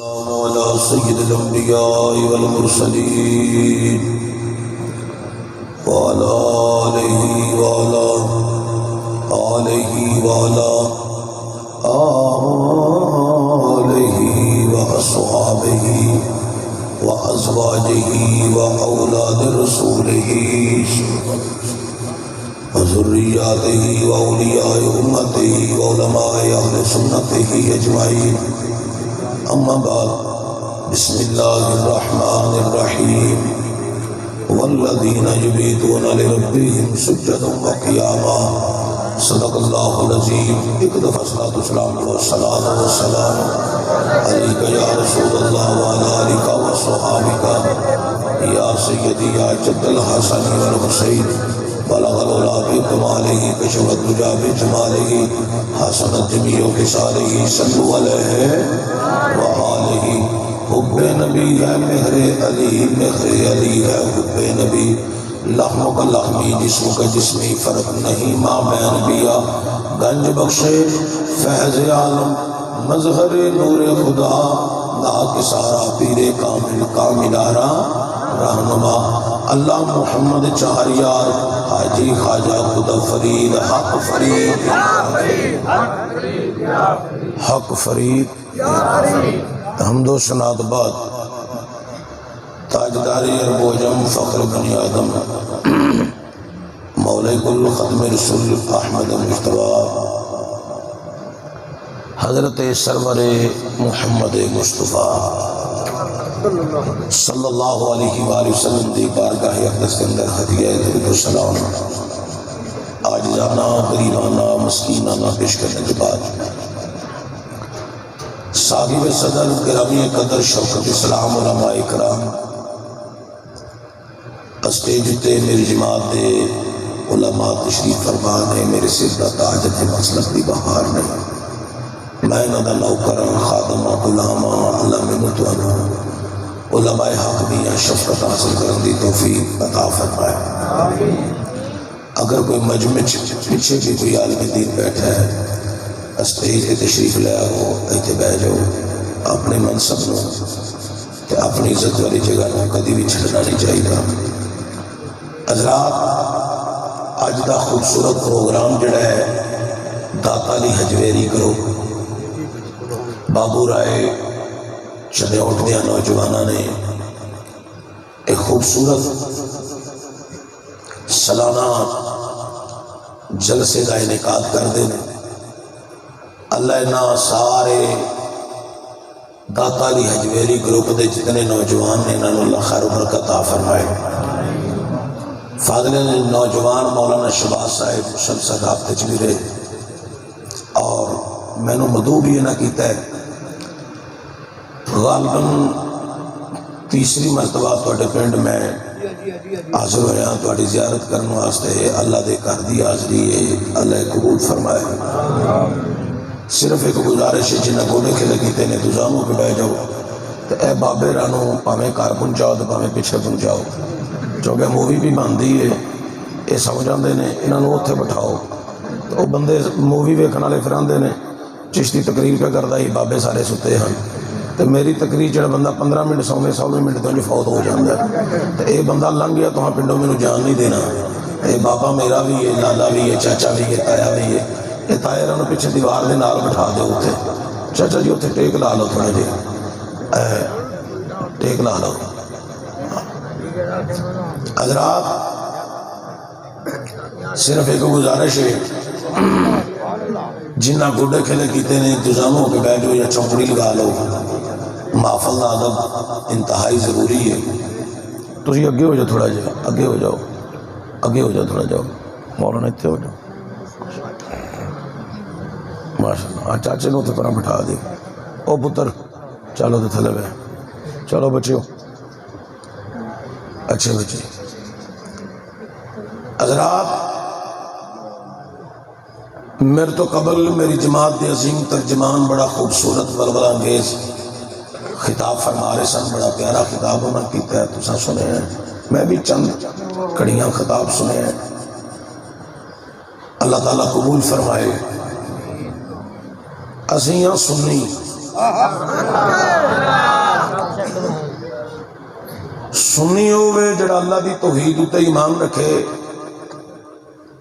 السلام على سيد الأنبياء والمرسلين وعلى آله وأصحابه وأزواجه وأولاد رسوله وذرياته وأولياء أمته وعلماء أهل سنته أجمعين. أما بعد، بسم الله الرحمن الرحيم. والذين يبيتون لربهم سجدا وقياما. صدق الله العظيم. ایک دفعہ صلاۃ والسلام والسلام عليك يا رسول الله وعلى آلك وصحابك يا سيدي يا جد الحسن والحسين. بلغ العلا بكماله كشف الدجى بجماله حسنت جميع خصاله. صلوا عليه وآله. حب نبی ہے مہر علی، مہر علی ہے حب نبی. لحم کا لحمی جسم کا جسمی فرق نہیں ماں بین بیا. گنج بخشے فیض عالم مظہر نور خدا. ناک سارا پیر کامل کاملارا رہنما. اللہ محمد چار یار حاجی خواجہ خدا فرید حق فرید حق فرید. حمد و ثناء بعد تاجداری عرب و عجم فخر بنی آدم مولا کل ختم رسول احمد مجتبی حضرت سرور محمد مصطفیٰ صلی اللہ علیہ وآلہ وسلم دی بارگاہ اقدس کے اندر ہدیہ درود و سلام عاجزانہ غریبانہ مسکینانہ پیش کرنے کے بعد صاحب صدر گرامی قدر شوکت اسلام علماء اکرام اسٹیج تے میری جماعت دے علماء تشریف فرما نے میرے سر دا تاج تے مسلک دی بہار نے. میں نہ دا نوکراں خادماں غلاماں اللہ میں توانو علماء حق دیاں شفقت حاصل کرن دی توفیق عطا فرمائے. اگر کوئی مجمع پیچھے بھی کوئی عالم دین بیٹھا ہے اسٹیج کے تشریف لے آؤ ایتھے بہ جاؤ. اپنے منصب نو تے اپنی عزت والی جگہ نو کدی بھی چھڑنا نہیں چاہیے. حضرات، اج دا خوبصورت پروگرام جڑا ہے داتا علی حجویری کرو بابو رائے چلے اٹھدیا نوجوانہ نے ایک خوبصورت سالانہ جلسے کا انعقاد کر دے. اللہ نا سارے داتا علی حجویری گروپ دے جتنے نوجوان نے انہوں اللہ خیر و برکت عطا فرمائے. فاضل نوجوان مولانا شہباز صاحب شمسد آپ تجویرے اور میں نے مدعو بھی نہ کیتا ہے غالباً تیسری مرتبہ توڑے پنڈ میں حاضر ہویا توڑی زیارت کرنے واسطے. اللہ دے کر دی حاضری ہے، اللہ قبول فرمائے. صرف ایک گزارش ہے جنہیں گوڑے کھلے کیتے نے دوزاموں پہ بہ جاؤ تو اے بابے رانو پامیں کار پہنچاؤ تو پامیں پیچھے پہنچاؤ. چونکہ مووی بھی باندھی ہے یہ سمجھ آتے ہیں انہوں اتنے بٹھاؤ تو وہ بندے مووی ویکھن والے پھر آتے ہیں چشتی تقریر پہ کرتا ہی بابے سارے ستے ہیں تو میری تقریر جڑا بندہ 15 منٹ 100 منٹ تو فوت ہو جاتا ہے. تو یہ بندہ لنگ گیا تو ہاں پنڈوں میں جان نہیں دینا. یہ بابا میرا بھی ہے، لالا بھی ہے، چاچا بھی ہے، تایا بھی ہے. یہ تائے انہوں پیچھے دیوار دے نال بٹھا دے اتنے چاچا جی اتنے ٹیک لا لو تھوڑے جی ٹیک لا لو. حضرات، صرف ایک گزارش ہے جنہ گوڑے کھلے کیتے نے انتظاموں کے بیٹھو یا چونکڑی لگا لو. محفل ادب انتہائی ضروری ہے. تو یہ اگے ہو جاؤ تھوڑا جا اگے ہو جاؤ اگے ہو جاؤ تھوڑا جاؤ مولانا اتنے ہو جاؤ ماشاءاللہ. چاچے نے اتنے پر بٹھا دی. او پتر چلو تو تھلے بے چلو بچیو اچھے بچے. حضرات، میرے تو قبل میری جماعت دے عظیم ترجمان بڑا خوبصورت ولولہ انگیز خطاب فرما رہے سن. بڑا پیارا خطاب انہوں کیتا ہے تو سنے ہیں. میں بھی چند کڑیاں خطاب سنے ہیں. اللہ تعالیٰ قبول فرمائے. اسیاں سنی سنی ہوئے جڑا اللہ دی توحید تے ایمان رکھے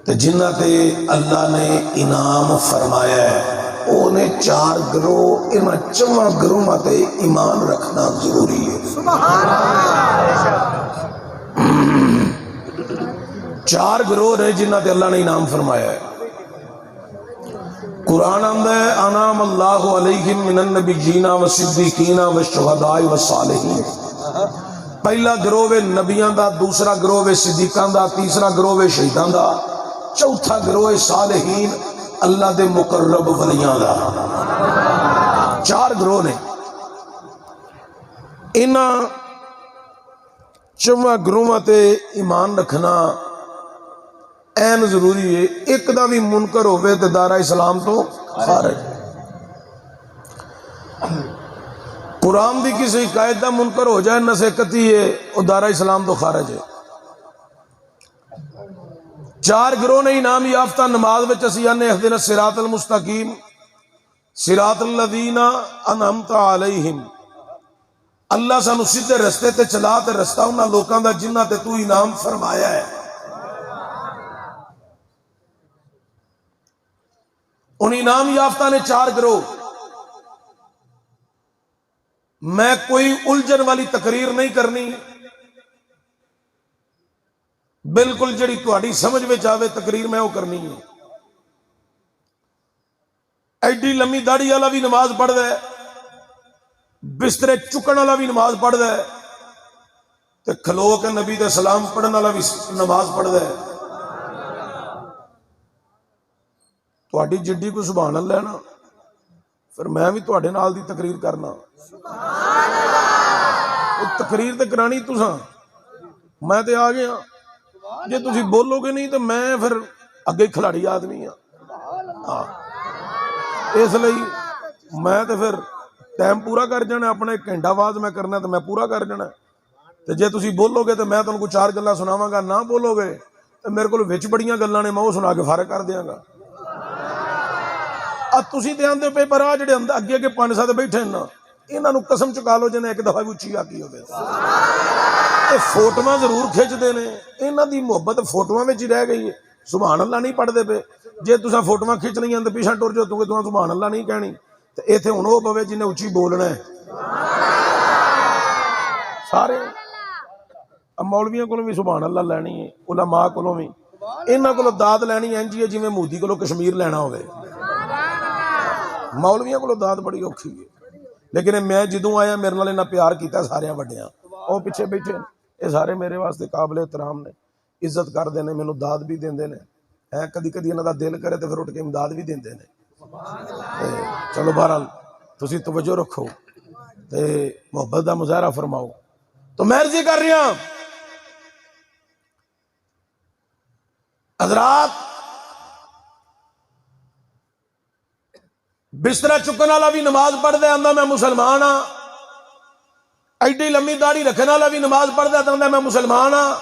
تے جنہ تے اللہ نے انعام فرمایا ہے انہیں 4 گروہ انہاں 4 گروہ تے ایمان رکھنا ضروری ہے. 4 گروہ نے جنہ تے اللہ نے انعام فرمایا ہے. قرآن آندہ ہے انعام اللہ علیہم من النبیین والصدیقین والشہداء والصالحین. پہلا گروہ نبیاں دا، دوسرا گروہ صدیقاں دا، تیسرا گروہ شہیداں دا، چوتھا گروہ صالحین اللہ دے مقرب ولیاں دا. 4 گروہ نے. انہاں 4 گروہاں تے ایمان رکھنا این ضروری ہے. ایک دا بھی منکر ہوئے تے دارہ اسلام تو خارج. قرآن دی کسی قائد دا منکر ہو جائے نصیحتی ہے وہ دارہ اسلام تو خارج ہے. 4 گروہ نے انعام یافتہ. نماز وچ اسی آنے اہدنا الصراط المستقیم صراط الذین انعمت علیہم. اللہ سانو سیدھے رستے تے چلا تے رستہ انہاں لوکاں دا جنہ تے تو انعام فرمایا ہے. ان انعام یافتہ نے 4 گروہ. میں کوئی الجھن والی تقریر نہیں کرنی، بالکل جڑی تہاڈی سمجھ میں آوے تقریر میں وہ کرنی ہے. ایڈی لمبی داڑھی والا بھی نماز پڑھدا ہے، بسترے چکن والا بھی نماز پڑھدا ہے، تے کھلو کے نبی دے سلام پڑھن والا بھی نماز پڑھدا ہے. تہاڈی جڈی کو سبحان اللہ نا، پھر میں بھی تہاڈے نال دی تقریر کرنا. تقریر تے کرانی تساں، میں تے آ گیا. جے تسی بولو گے نہیں تو میں پھر اگے کھلاڑی آدمی ہاں. اس لئی میں تے پھر ٹائم پورا کر جانا. اپنا 1 گھنٹہ بعد میں کرنا تو میں پورا کر جانا. تے جے تسی بولو گے تو میں تانوں کو 4 گلاں سناواں گا، نہ بولو گے تو میرے کول وچ بڑیاں گلاں نے میں وہ سنا کے فارغ کر دیاں گا. تسی تے آندے پے پر آ جڑے اگے اگے 5-7 بیٹھے نا انہاں نوں قسم چکا لو جنے 1 دفعہ بھی اچھی آکی ہوے. فوٹواں ضرور کھچدے نے، انہاں دی محبت فوٹواں وچ ہی رہ گئی ہے. سبحان اللہ نہیں پڑھدے پے. جے تساں فوٹواں کھچنیاں تے پیچھے ٹر جاؤ کیونکہ تساں سبحان اللہ نہیں کہنی. تے ایتھے ہن او پوے جنہیں اچھی بولنا ہے. سارے مولویاں کولوں بھی سبحان اللہ لینی ہے، علماء کولوں بھی. انہاں کولوں داد لینی انج ہے جویں مودی کولوں کشمیر لینا ہوے. مولویاں کولوں داد بڑی اوکھی ہے. لیکن میں جدوں آیا میرے نال انہاں پیار کیتا سارے وڈیاں. وہ پیچھے بیٹھے یہ سارے میرے واسطے قابل احترام نے، عزت کرتے ہیں، مینوں داد بھی دیندے نے. کدی کدی انہاں دا دل کرے تو پھر اٹھ کے امداد بھی دیندے نے. چلو بہرحال تسی توجہ رکھو تے محبت دا مظاہرہ فرماؤ. تو میں عرض کر رہا حضرات، بسترا چکن والا بھی نماز پڑھدا آندا میں مسلمان ہاں. ایڈی لمبی داڑھی رکھنے والا بھی نماز پڑھدا آندا میں مسلمان ہاں.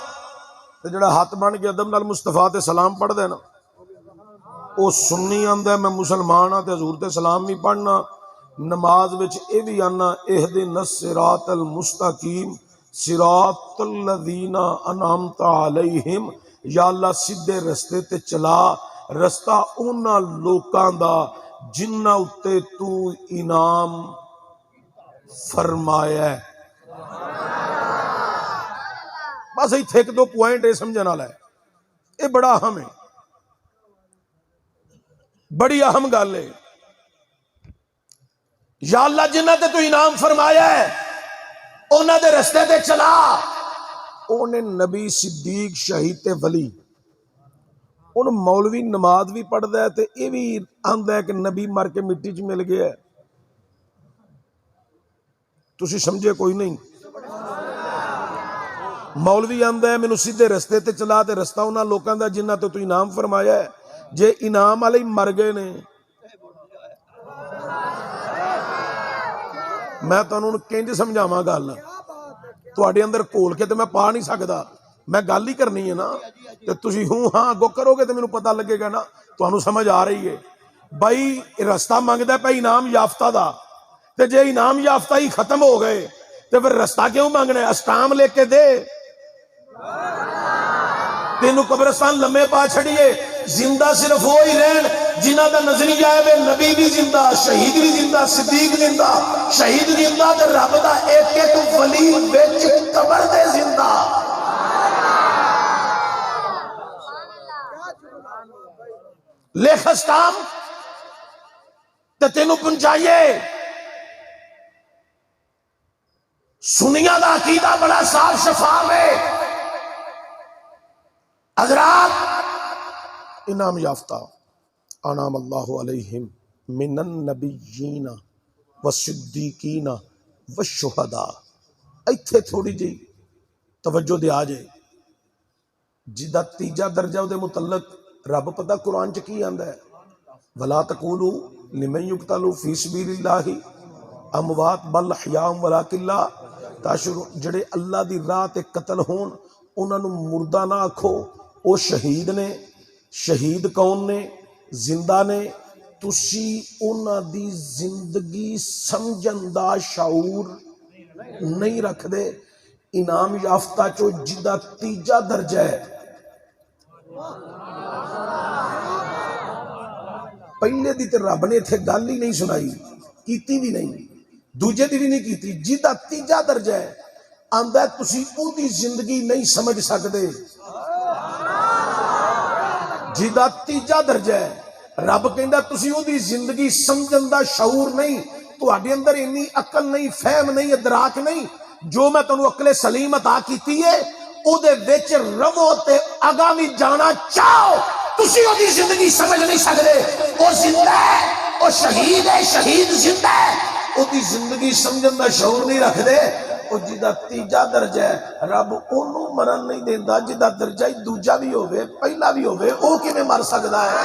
تے جڑا ہاتھ بن کے ادب نال مصطفیٰ تے سلام پڑھدا نا وہ سنی آندا میں مسلمان ہاں تے حضور تے سلام بھی پڑھنا. نماز وچ اے بھی آنا اہدنا الصراط المستقیم صراط الذین انعمت علیہم. یا اللہ سیدھے رستے تے چلا، رستہ انہاں لوکاں دا جنہ اتے تو انعام فرمایا ہے. بس ایتھے 1-2 پوائنٹ یہ سمجھنے والا ہے. یہ بڑا اہم ہے، بڑی اہم گل ہے. یا اللہ جنہ تے تو انعام فرمایا ہے انہاں دے رستے تے چلا. انہیں نبی صدیق شہید تے ولی. ان مولوی نماز بھی پڑھدا ہے تے یہ بھی آندا ہے کہ نبی مر کے مٹی چ مل گیا ہے. تسی سمجھے کوئی نہیں. مولوی آندا ہے مینوں سیدھے رستے تے چلا تے رستہ انہاں لوکاں دا جنہاں تو انعام فرمایا ہے. جے انعام والے مر گئے نے میں تانوں کنج سمجھاواں گل تواڈے اندر کھول کے تے میں پا نہیں سکدا. میں گل ہی کرنی ہے نا تے تسی ہوں ہاں اگوں کرو گے تے مینوں پتہ لگے گا نا تانوں سمجھ آ رہی ہے. بھائی رستہ منگدا پیا انعام یافتہ دا تے جے انعام یافتہ ہی ختم ہو گئے تے پھر رستہ کیوں مانگنا ہے؟ اسٹام لے کے دے، تینوں قبرستان لمے پا چھڑیے، زندہ صرف وہی رہن جنہ دا نظریہ ہے نبی بھی زندہ، شہید بھی زندہ، صدیق زندہ، شہید زندہ تے رب دا ایک ایک ولی وچ قبر دے زندہ۔ لکھ اسٹام تے تینوں پہنچائیے۔ سنیاں دا عقیدہ بڑا صاف شفاف ہے، حضرات انعام یافتہ انعام اللہ علیہم من النبیین والصدیقین والشہداء، ایتھے تھوڑی جی توجہ دیا جائے، جدہ تیجا درجہ دے متعلق رب پتہ قرآن چ کی آندا ہے، ولا تقولوا لمن یقتل فی سبیل اللہ اموات بل احیاء ولکن لا تشعرون، جڑے اللہ دی راہ تے قتل ہون انہاں نو مردہ نہ آکھو، او شہید نے۔ شہید کون نے؟ زندہ نے۔ تسی انہاں دی زندگی سمجھن دا شعور نہیں رکھ دے۔ انعام یافتہ چو جدہ تیجا درجہ ہے، پہلے دی تے رب نے تھے گل ہی نہیں سنائی، کیتی بھی نہیں، دوجے دی بھی نہیں کیتی، جدہ تیجا درجہ ہے آندہ ہے تسی او دی زندگی نہیں سمجھ سکتے۔ جدہ تیجا درجہ ہے رب کہندہ تسی او دی زندگی سمجھن دا شعور نہیں، تو آڈی اندر انی عقل نہیں، فہم نہیں، ادراک نہیں، جو میں تنو عقل سلیم عطا کیتی ہے او دے ویچ رو تے اگامی جانا چاہو، تسی او دی زندگی سمجھ نہیں سکتے۔ او زندہ ہے، او شہید ہے، شہید زندہ ہے، او دی زندگی سمجھن دا شعور نہیں رکھ دے۔ او جدہ تیجا درجہ ہے رب انہوں مرن نہیں دیندہ جدہ درجہ ہی دوجہ بھی ہوئے پہلا بھی ہوئے، او کی میں مر سکتا ہے۔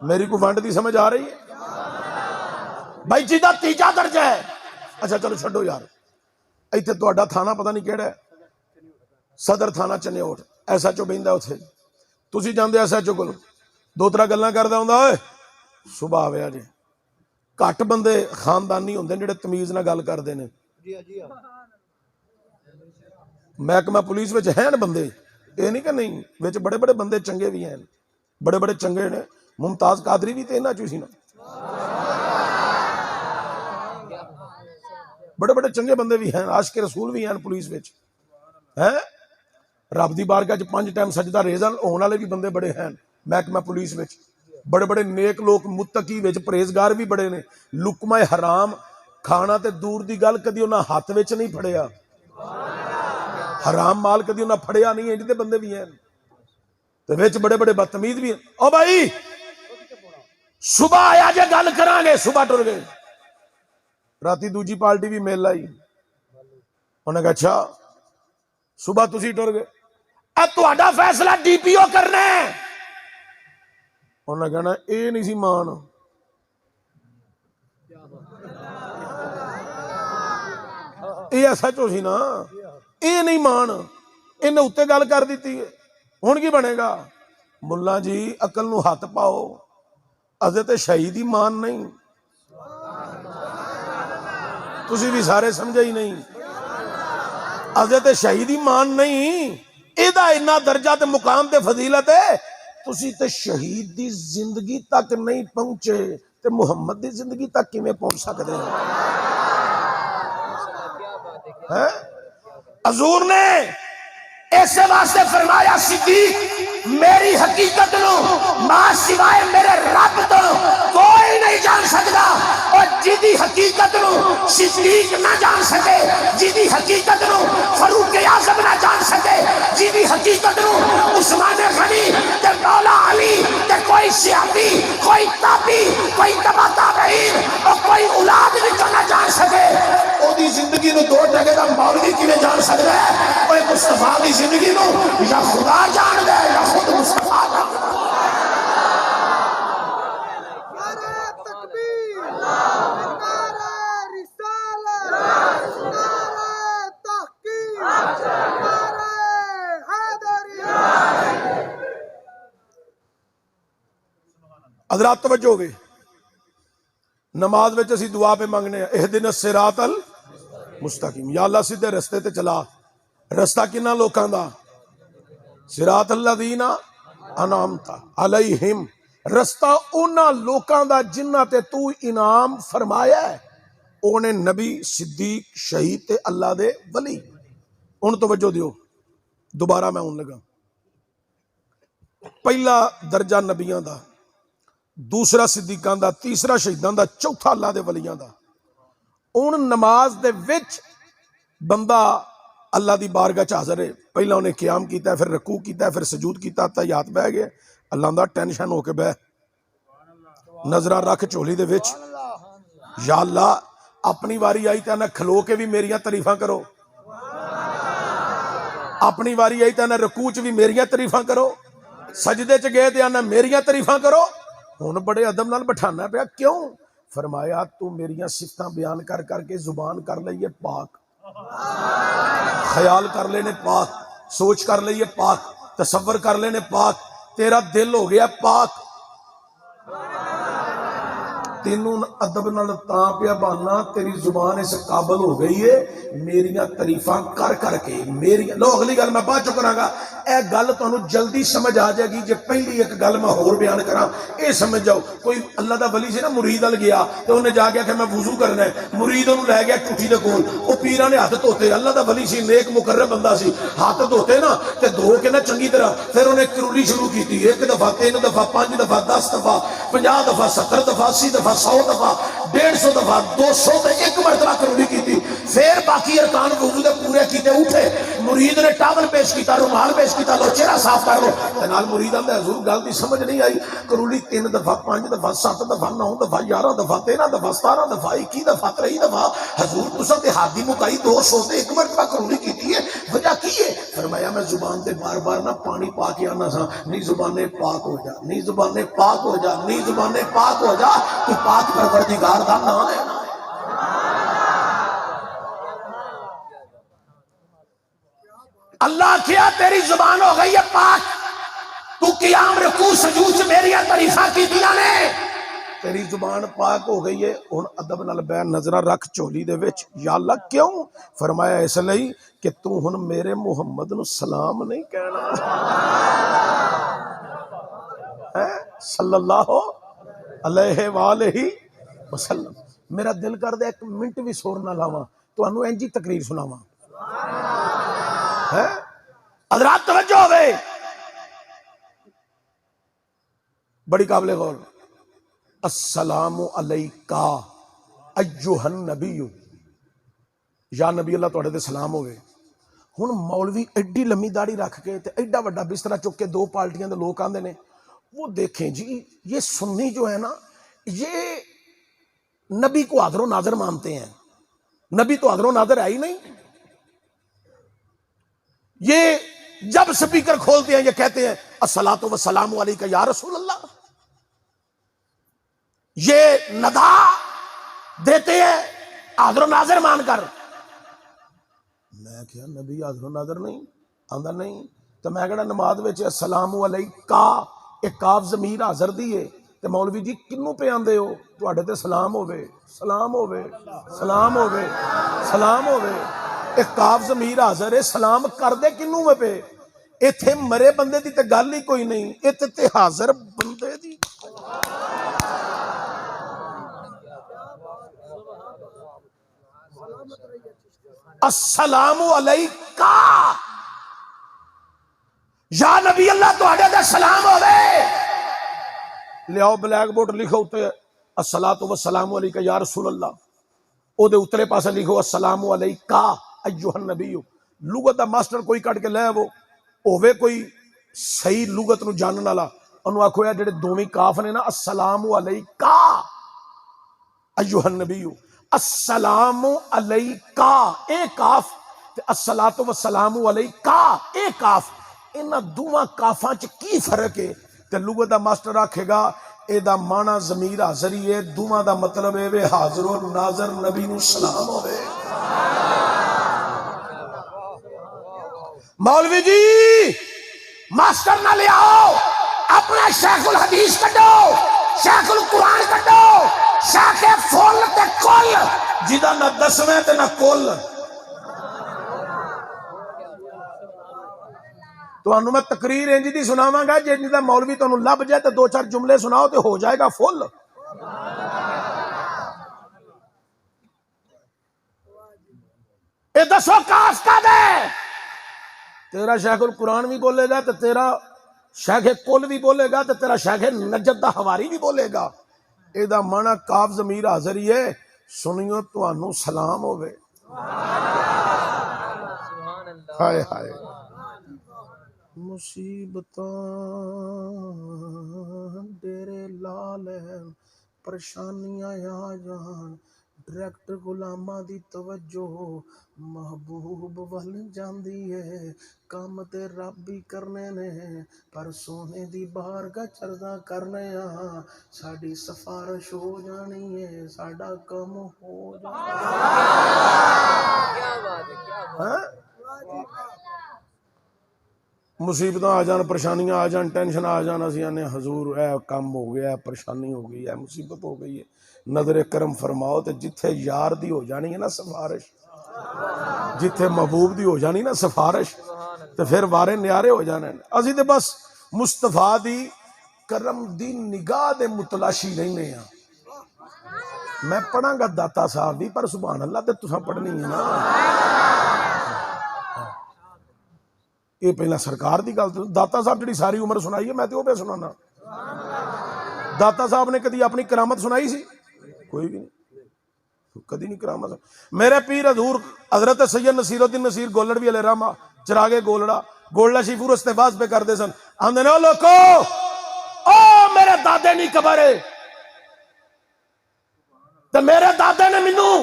میری کو فانٹ دی سمجھ آ رہی ہے؟ بھائی جدہ تیجا درجہ ہے، اچھا چلو چھڑو یار، ایتھے تو اڈا تھانا پتہ نہیں کیڑا ہے، صدر تھانا چنیوٹ، ایسا چو بیندہ ہوتے تسی جاندے ایسا چو کلو دو ترہ گلنا کردہ ہوں دا صبح آوے جی کٹ بندے خاندانی ہوندے جڑے تمیز نہ گل کر دینے، محکمہ پولیس وچ ہیں بندے، یہ نہیں کہ نہیں، وچ بڑے بڑے بندے چنگے بھی ہیں، بڑے بڑے چنگے نے، ممتاز قادری بھی تے نہ چوسی نا، بڑے بڑے چنگے بندے بھی ہیں، عاشق رسول بھی ہیں پولیس وچ ہیں، رب دی بارگاہ چ 5 ٹائم سجدہ ریزن ہونے والے بھی بندے بڑے ہیں محکمہ پولیس وچ، بڑے بڑے نیک لوگ متقی وچ پرہیزگار بھی بڑے نے، لقمہ حرام کھانا تے دور دی گل کدی انہاں ہاتھ وچ نہیں پھڑیا، حرام مال کدی انہاں پھڑیا نہیں، انج دے بندے بھی ہیں تے وچ بڑے بڑے بدتمیز بھی ہیں۔ او بھائی صبح آیا جے گل کران گے، صبح ٹر گئے، راتی دوجی پارٹی بھی میل آئی، انہوں نے کہا اچھا صبح تسی ٹر گئے، اب تہاڈا فیصلہ ڈی پی او کرنا ہے، انہوں نے کہنا اے نہیں سی مان، اے ایسا چو سی نا، اے نہیں مان، انہیں اتے گل کر دیتی ہے، ہون کی بنے گا؟ ملا جی عقل نو ہاتھ پاؤ، حضرت شہید مان نہیں، تسی بھی سارے سمجھے ہی نہیں، حضرت شہید مان نہیں، ایدہ اتنا درجہ تے مقام تے فضیلت ہے، تسی تے شہید دی زندگی تک نہیں پہنچے تے محمد دی زندگی تک کی میں پہنچ سکتے ہیں؟ حضور نے ایسے واسطے فرمایا صدیق میری حقیقت نو ماں سوائے میرے رب تو کوئی نہیں جان سکتا، اور جیدی حقیقت نو صدیق نہ جان سکے، جیدی حقیقت نو فاروق اعظم نہ جان سکے، جیدی حقیقت نو عثمان غنی تے مولا علی تے کوئی صحابی، کوئی تابی، کوئی تبع تابعین اور کوئی اولاد بھی نہ جان سکے، او دی زندگی نو 2 ٹکے دا مولوی کی میں جان سکتا ہے؟ کوئی مصطفیٰ دی زندگی نو یا خدا جان دے یا خود مصطفیٰ جان دے۔ نعرہ تکبیر، نعرہ رسالت، نعرہ تحقیق، نعرہ حیدری، حضرات توجہ ہوگی، نماز وچ اسی دعا پہ منگنے ہیں اہدنا الصراط المستقیم، یا اللہ سیدھے رستے تے چلا۔ رستہ کنہ لوکاں دا؟ صراط الذین انعمت علیہم، رستہ انہاں لوکاں دا جنہاں تے تو انعام فرمایا ہے، اونے نبی، صدیق، شہید تے اللہ دے ولی۔ ان توجہ دیو، دوبارہ میں ان لگا، پہلا درجہ نبیاں دا، دوسرا صدیقاں دا، تیسرا شہیداں دا، چوتھا اللہ دے ولیاں دا۔ ان نماز دے وچ بندہ اللہ دی بارگاہ چ حاضر ہے، پہلا انہیں قیام کیتا ہے، پھر رکوع کیتا ہے، پھر سجود کیتا، تحیات بہ گئے، اللہ دا ٹینشن ہو کے بہ، نظرہ رکھ چولی دے وچ، یا اللہ اپنی واری آئی تے نہ کھلو کے بھی میریاں تعریفاں کرو، اپنی واری آئی تے نہ رکوع چ بھی میریاں تعریفاں کرو، سجدے چ گئے تے نہ میریاں تعریفاں کرو۔ ہن بڑے ادب نال بٹھانا پیا، کیوں؟ فرمایا تو میریاں صفتاں بیان کر کر کے زبان کر لئیے پاک، خیال کر لینے پاک، سوچ کر لئیے پاک، تصور کر لینے پاک، تیرا دل ہو گیا پاک، تینوں ادب نال تاں پیا باننا، تیری زبان اس قابل ہو گئی ہے میریاں تعریفاں کر کر کے میری۔ لو اگلی گل میں بعد چ کراں گا، اے گل تانوں جلدی سمجھ آ جائے گی جے پہلی ایک گل میں ہور بیان کراں، اے سمجھ جاؤ۔ کوئی اللہ دا ولی سی نا، مرید ال گیا تے انہیں جا کے کہ میں وضو کرنا ہے، مرید انہوں لے گیا ٹوٹی دے کول، او پیراں نے ہاتھ دھوتے، اللہ دا ولی سی، نیک مقرب بندہ سی، ہاتھ دھوتے نا تے دھو کے نا چنگی طرح، پھر انہیں کرلی شروع کیتی، ایک دفعہ، 3 دفعہ، 5 دفعہ، 10 دفعہ، 50 دفعہ، 70 دفعہ، 80 دفعہ، 100 دفعہ، 150 دفعہ، 200 تے ایک مرتبہ کرلی کیتی، پھر باقی ارکان وضو دے پورے کیتے، اٹھے، مرید نے ٹاول پیش کیتا، رومال پیش کیتا، لو چہرہ صاف کر لو، تے نال مرید آندا حضور گل دی سمجھ نہیں آئی، کرلی 3 دفعہ، 5 دفعہ، 7 دفعہ، 9 دفعہ، 11 دفعہ، 13 دفعہ، 17 دفعہ، 21 دفعہ، 23 دفعہ، حضور تساں تے ہادی مکائی 200 تے ایک مرتبہ کرلی کیتی ہے، وجہ کی ہے؟ فرمایا میں زبان تے بار بار نہ پانی پا کے آنا سا، نہیں زبانیں پاک ہو جا، نہیں زبانیں پاک ہو جا، نہیں زبانیں پاک ہو جا، تو پاک پروردگار دا نام ہے نا۔ اللہ کیا تیری زبان ہو گئی ہے پاک، تو قیام رکوع سجود سے میری تعریفاں کی دیا نے، تیری زبان پاک ہو گئی ہے۔ ہن ادب نال بے نظرہ رکھ چولی دے وچ، یا اللہ کیوں؟ فرمایا اس لئی کہ تو ہن میرے محمد نو سلام نہیں کہنا، صلی اللہ علیہ وآلہ وسلم۔ میرا دل کر دے ایک منٹ بھی سور نہ لاواں، تو انہوں انجی تقریر سناواں۔ حضرات توجہ ہوئے، بڑی قابل غور، السلام علیکہ ایہا النبی، یا نبی اللہ توڑے دے سلام ہوئے۔ ہن مولوی ایڈی لمبی داڑھی رکھ کے تے ایڈا وڈا بسترا چک کے 2 پارٹیاں دے لوگ آندے نے، وہ دیکھیں جی یہ سنی جو ہے نا، یہ نبی کو حاضر و ناظر مانتے ہیں، نبی تو حاضر و ناظر ہے ہی نہیں، یہ جب سپیکر کھولتے ہیں یہ کہتے ہیں الصلاۃ والسلام علیکہ یا رسول اللہ، یہ ندا دیتے ہیں حاضر و ناظر مان کر۔ میں کیا نبی حاضر و ناظر نہیں آندہ نہیں، تو میں کہنا نماز وچ السلام علیکہ ایک کاف ضمیر حاضر دیئے، تو مولوی جی کنوں پہ آندے ہو؟ تو آڑے تے سلام ہوئے، سلام ہوئے، سلام ہوئے، سلام ہوئے، ایک کاف ضمیر حاضر ہے، سلام کر دے کنوں میں پہ؟ ایتھے مرے بندے دی تے گل ہی کوئی نہیں، ایتھے تے حاضر بندے دی۔ السلام علیکہ، یا نبی اللہ تو آڑے دے سلام ہوئے، لیاؤ بلیک بورڈ لکھو تے الصلاۃ والسلام علیکہ یا رسول اللہ، او دے اترے پاسے لکھو السلام علیکہ ایہا النبی۔ لغت دا ماسٹر کوئی کٹ کے لے وہ ہوئے کوئی صحیح لغت نو جانن والا، انہوں آکھو یا جڑے دوویں کاف نے نا، السلام علیکہ ایہا النبی، السلام علیکہ اے کاف تے الصلاۃ والسلام علیکہ اے کاف، انہاں دوواں کافاں چ کی فرق ہے؟ تے لغت دا ماسٹر آکھے گا اے دا معنی ضمیر حاضر ہی ہے، دوواں دا مطلب اے وے حاضر و ناظر نبی نو سلام ہوئے۔ مولوی جی ماسٹر نہ لے آؤ، اپنا شیخ الحدیث کٹو، شیخ القرآن کڈو، شیخ فل تے کل جدا نہ دسویں تے نہ کل. تانوں میں تقریر انج دی سناواں گا جے دا مولوی تانوں لب جائے تے دو چار جملے سناؤ تے ہو جائے گا فل. اے دسو کاف کا دے تیرا شیخ القرآن بھی بولے گا تے تیرا شیخ کل بھی بولے گا تے تیرا شیخ نجد دا حواری بھی بولے گا. اے دا معنی کاف ضمیر حاضر ہی ہے. سنیو تانوں سلام ہوے. ہائے ہائے مصیبتاں ڈیرے لالین پریشانیاں آ جان ڈائریکٹر غلاماں دی توجہ محبوب ول جاندی ہے. کام تے رب بھی کرنے نے پر سونے دی بارگاہ چردا کرنے ہاں. ساڈی سفارش ہو جانی ہے ساڈا کم ہو جانا. کیا بات ہے کیا بات. مصیبتاں آ جان پریشانیاں آ جان ٹینشن آ جان اسی آنے حضور اے کم ہو گیا پریشانی ہو گئی ہے مصیبت ہو گئی ہے نظر کرم فرماؤ. تے جتھے یار دی ہو جانی ہے نا سفارش جتھے محبوب دی ہو جانی نا سفارش تے پھر وارے نیارے ہو جانے. اسی تے بس مصطفیٰ دی کرم دی نگاہ دے متلاشی رہنے ہاں. میں پڑھاں گا داتا صاحب بھی پر سبحان اللہ تے تساں پڑھنی ہے نا. یہ پہلا سرکار دی گل داتا صاحب جڑی ساری عمر سنائی ہے میں تے او پہ سنانا. داتا صاحب نے کدی اپنی کرامت سنائی سی؟ کوئی بھی نہیں کدی نہیں کرامت. میرے پیر حضور حضرت سید نصیر الدین نصیر گولڑوی علیہ رحمہ چراغے گولڑا شیفور استفاظ پہ کردے سن. آندے نے او لوکو او میرے دادے نہیں قبرے تے میرے دادے نے مینوں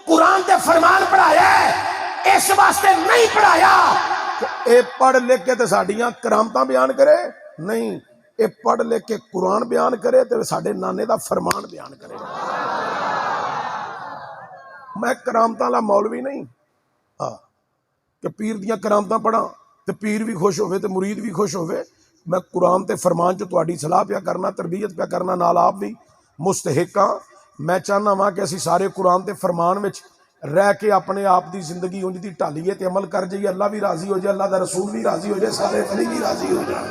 قرآن تے فرمان پڑھایا ہے اس واسطے نہیں پڑھایا اے پڑھ لکھ کے تے ساڈیاں کرامتاں بیان کرے نہیں. اے پڑھ لکھ کے قرآن بیان کرے تے ساڈے نانے دا فرمان بیان کرے. میں کرامتاں لا مولوی نہیں کہ پیر دیاں کرامتاں پڑھاں تے پیر بھی خوش ہوئے تے مرید بھی خوش ہوئے. میں قرآن تے فرمان جو تہاڈی صلاح پیا کرنا تربیت پیا کرنا نال آپ بھی مستحق ہاں. میں چاہنا وا کہ اسی سارے قرآن تے فرمان وچ رہ کے اپنے آپ دی زندگی انج دی ٹالیے تے عمل کر جائیے. اللہ بھی راضی ہو جائے اللہ دا رسول بھی راضی ہو جائے سارے ولی بھی راضی ہو جائے.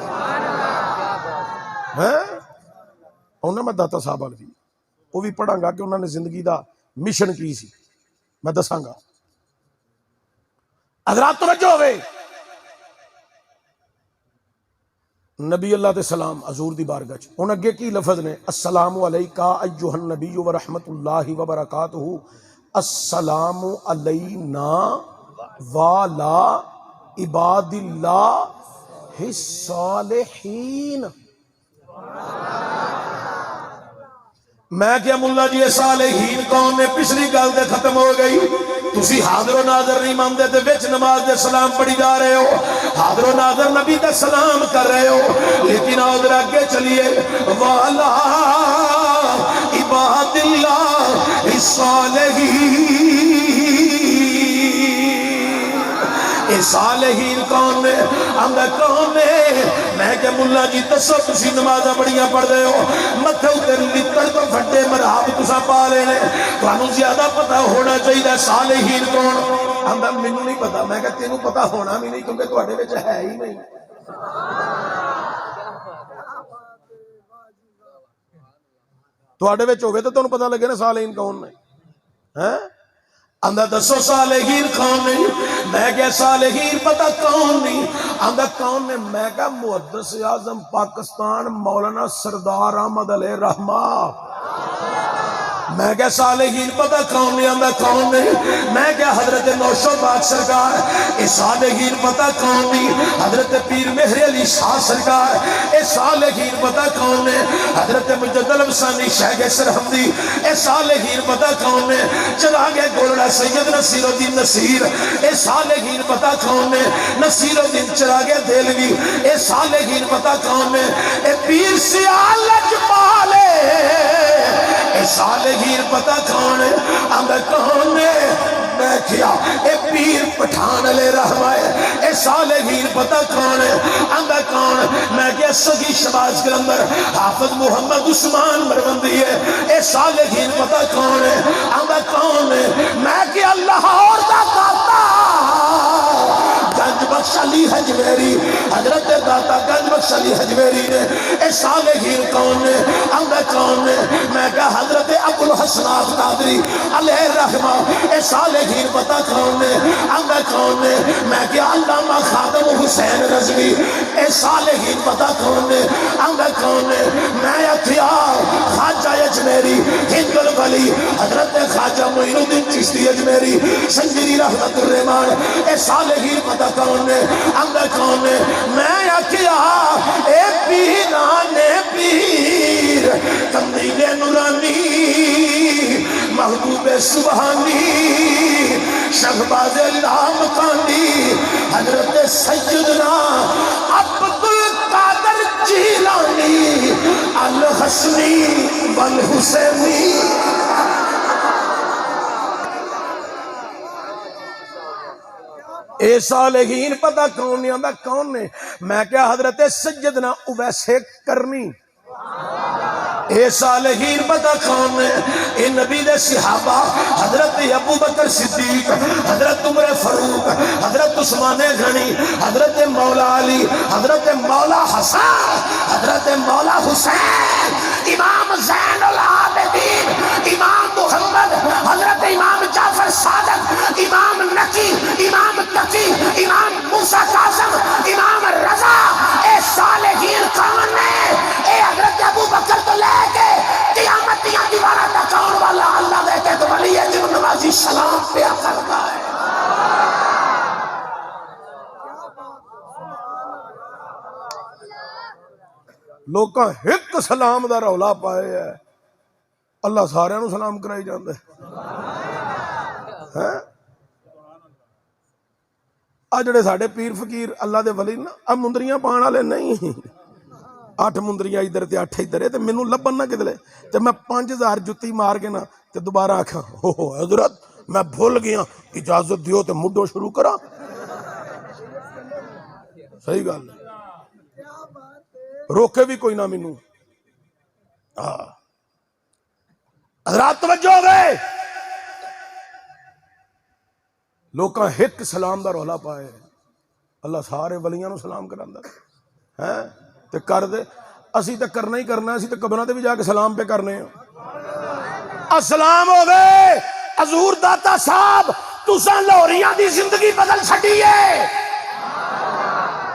انہاں میں داتا صاحب والی وہ بھی پڑھاں گا کہ انہوں نے زندگی دا مشن کی سی میں دساں گا. حضرات توجہ ہوئے نبی اللہ تے سلام حضور دی بارگاہ چ ان اگے کی لفظ نے السلام علیکا ایھا النبی و رحمت اللہ وبرکاتہ. السلام علینا وعلی عباد اللہ الصالحین. میں کیا ملا جی صالحین کون نے پچھلی گل دے ختم ہو گئی. تسی حاضر و ناظر نہیں مانتے تے وچ نماز دے سلام پڑھی جا رہے ہو. حاضر و ناظر نبی دے سلام کر رہے ہو لیکن ادھر اگے چلیے والا عباد اللہ الصالحین. صالحین کون نے آندا کون نے. میں کہ ملا جی دسو تسی نمازاں بڑیاں پڑھ رہے ہو متھے تے لتڑ تو پھٹے مرحب تساں پا لے نے تانوں زیادہ پتہ ہونا چاہیے صالحین کون. آندا مینوں نہیں پتہ. میں کہ تینوں پتہ ہونا بھی نہیں کیونکہ تہاڈے وچ ہے ہی نہیں. تہاڈے وچ ہوے تے تانوں پتہ لگے نا صالحین کون نے. ہیں آندا دسو صالحین کون نہیں. میں کہا صالحین پتہ کون نہیں. آندا کون نے. میں کہا محدث اعظم پاکستان مولانا سردار احمد علیہ رحمہ. میں کہا صالحین پتہ کون نہیں. آندا کون نہیں. میں کہا حضرت نوشو پاک سرکار. اے صالحین پتہ کون نہیں. حضرت پیر مہر علی شاہ سرکار. اے صالحین پتہ کون نے. حضرت مجدد الفسانی شیخ سرہمدی. اے صالحین پتہ کون نے. چراغے گولڑا سید نصیر الدین نصیر. اے صالحین پتہ کون نے. نصیر الدین چراغے دہلوی. اے صالحین پتہ کون نے. اے پیر سیال لجپالے. اے صالحین پتہ کون ہے. آندا کون ہے. میں کیا اے پیر پٹھان علیہ رحمہ ہے. اے اے صالحین پتہ کون ہے؟ آندا کون؟ میں کہ سگی شباز کلندر حافظ محمد عثمان مروندی ہے. اے صالحین پتہ کون ہے؟ آندا کون ہے؟ میں کہ اللہ اور دا داتا گنج بخش علی حجویری، حضرت داتا گنج بخش علی حجویری نے. اے صالحین کون نے؟ آندا کون نے؟ میں کہا حضرت ابو الحسنات قادری علیہ الرحمہ. اے صالحین پتہ کون نے؟ آندا کون نے؟ میں کہا علامہ خادم حسین رضوی. اے صالحین پتہ کون نے؟ آندا کون نے؟ میں اتھیا خواجہ اجمیری ہند الولی حضرت خواجہ معین الدین چشتی اجمیری سنجری رحمت الرحمان. اے صالحین پتہ کون نے؟ آندا کون نے؟ میں اتھیا اے پیران پیر کندیل نورانی محبوب سبحانی شہباز لامکانی حضرت سیدنا عبد القادر جیلانی الحسنی والحسینی. اے صالحین پتہ کون نہیں آندا کون نے؟ میں کیا حضرت سیدنا اویس کرنی. اے صالحین پتہ کون نے؟ اے نبی دے صحابہ حضرت ابو بکر صدیق، حضرت عمر فاروق، حضرت عثمان غنی، حضرت مولا علی، حضرت مولا حسن، حضرت مولا حسین، امام زین العابدین، امام محمد، حضرت امام جعفر صادق، امام نقی، امام تقی، امام موسیٰ کاظم، امام رضا. اے صالحین کون نے؟ اے حضرت ابو بکر تو لے کے قیامت دیاں دیوارہ تک آن والا اللہ دے کے تو ولی جن نوازی سلام پہ کرتا ہے. لوکاں ایک سلام دا رولا پائے ہے، اللہ سارے نو سلام کرائی جاندے ہیں. جڑے ساڈے پیر فقیر اللہ دے ولی نا اب مندریاں پان والے نہیں. 8 مندریاں ادھر تے 8 ادھر تے مینوں لبن نہ کدلے تے میں 5000 جتی مار کے نا تے دوبارہ آکھاں حضرت میں بھول گیا اجازت دیو تے مڈو شروع کرا. صحیح گل روکے بھی کوئی نہ مینوں. حضرات توجہ ہوئے لوکاں ایک سلام دا رولا پائے اللہ سارے ولیاں نو سلام کراندا ہے تے کر دے. اسی تے کرنا ہی کرنا، اسی تے قبراں تے بھی جا کے سلام پہ کرنے ہیں. السلام ہوئے حضور داتا صاحب تساں لاہوریاں دی زندگی بدل چھڈی ہے.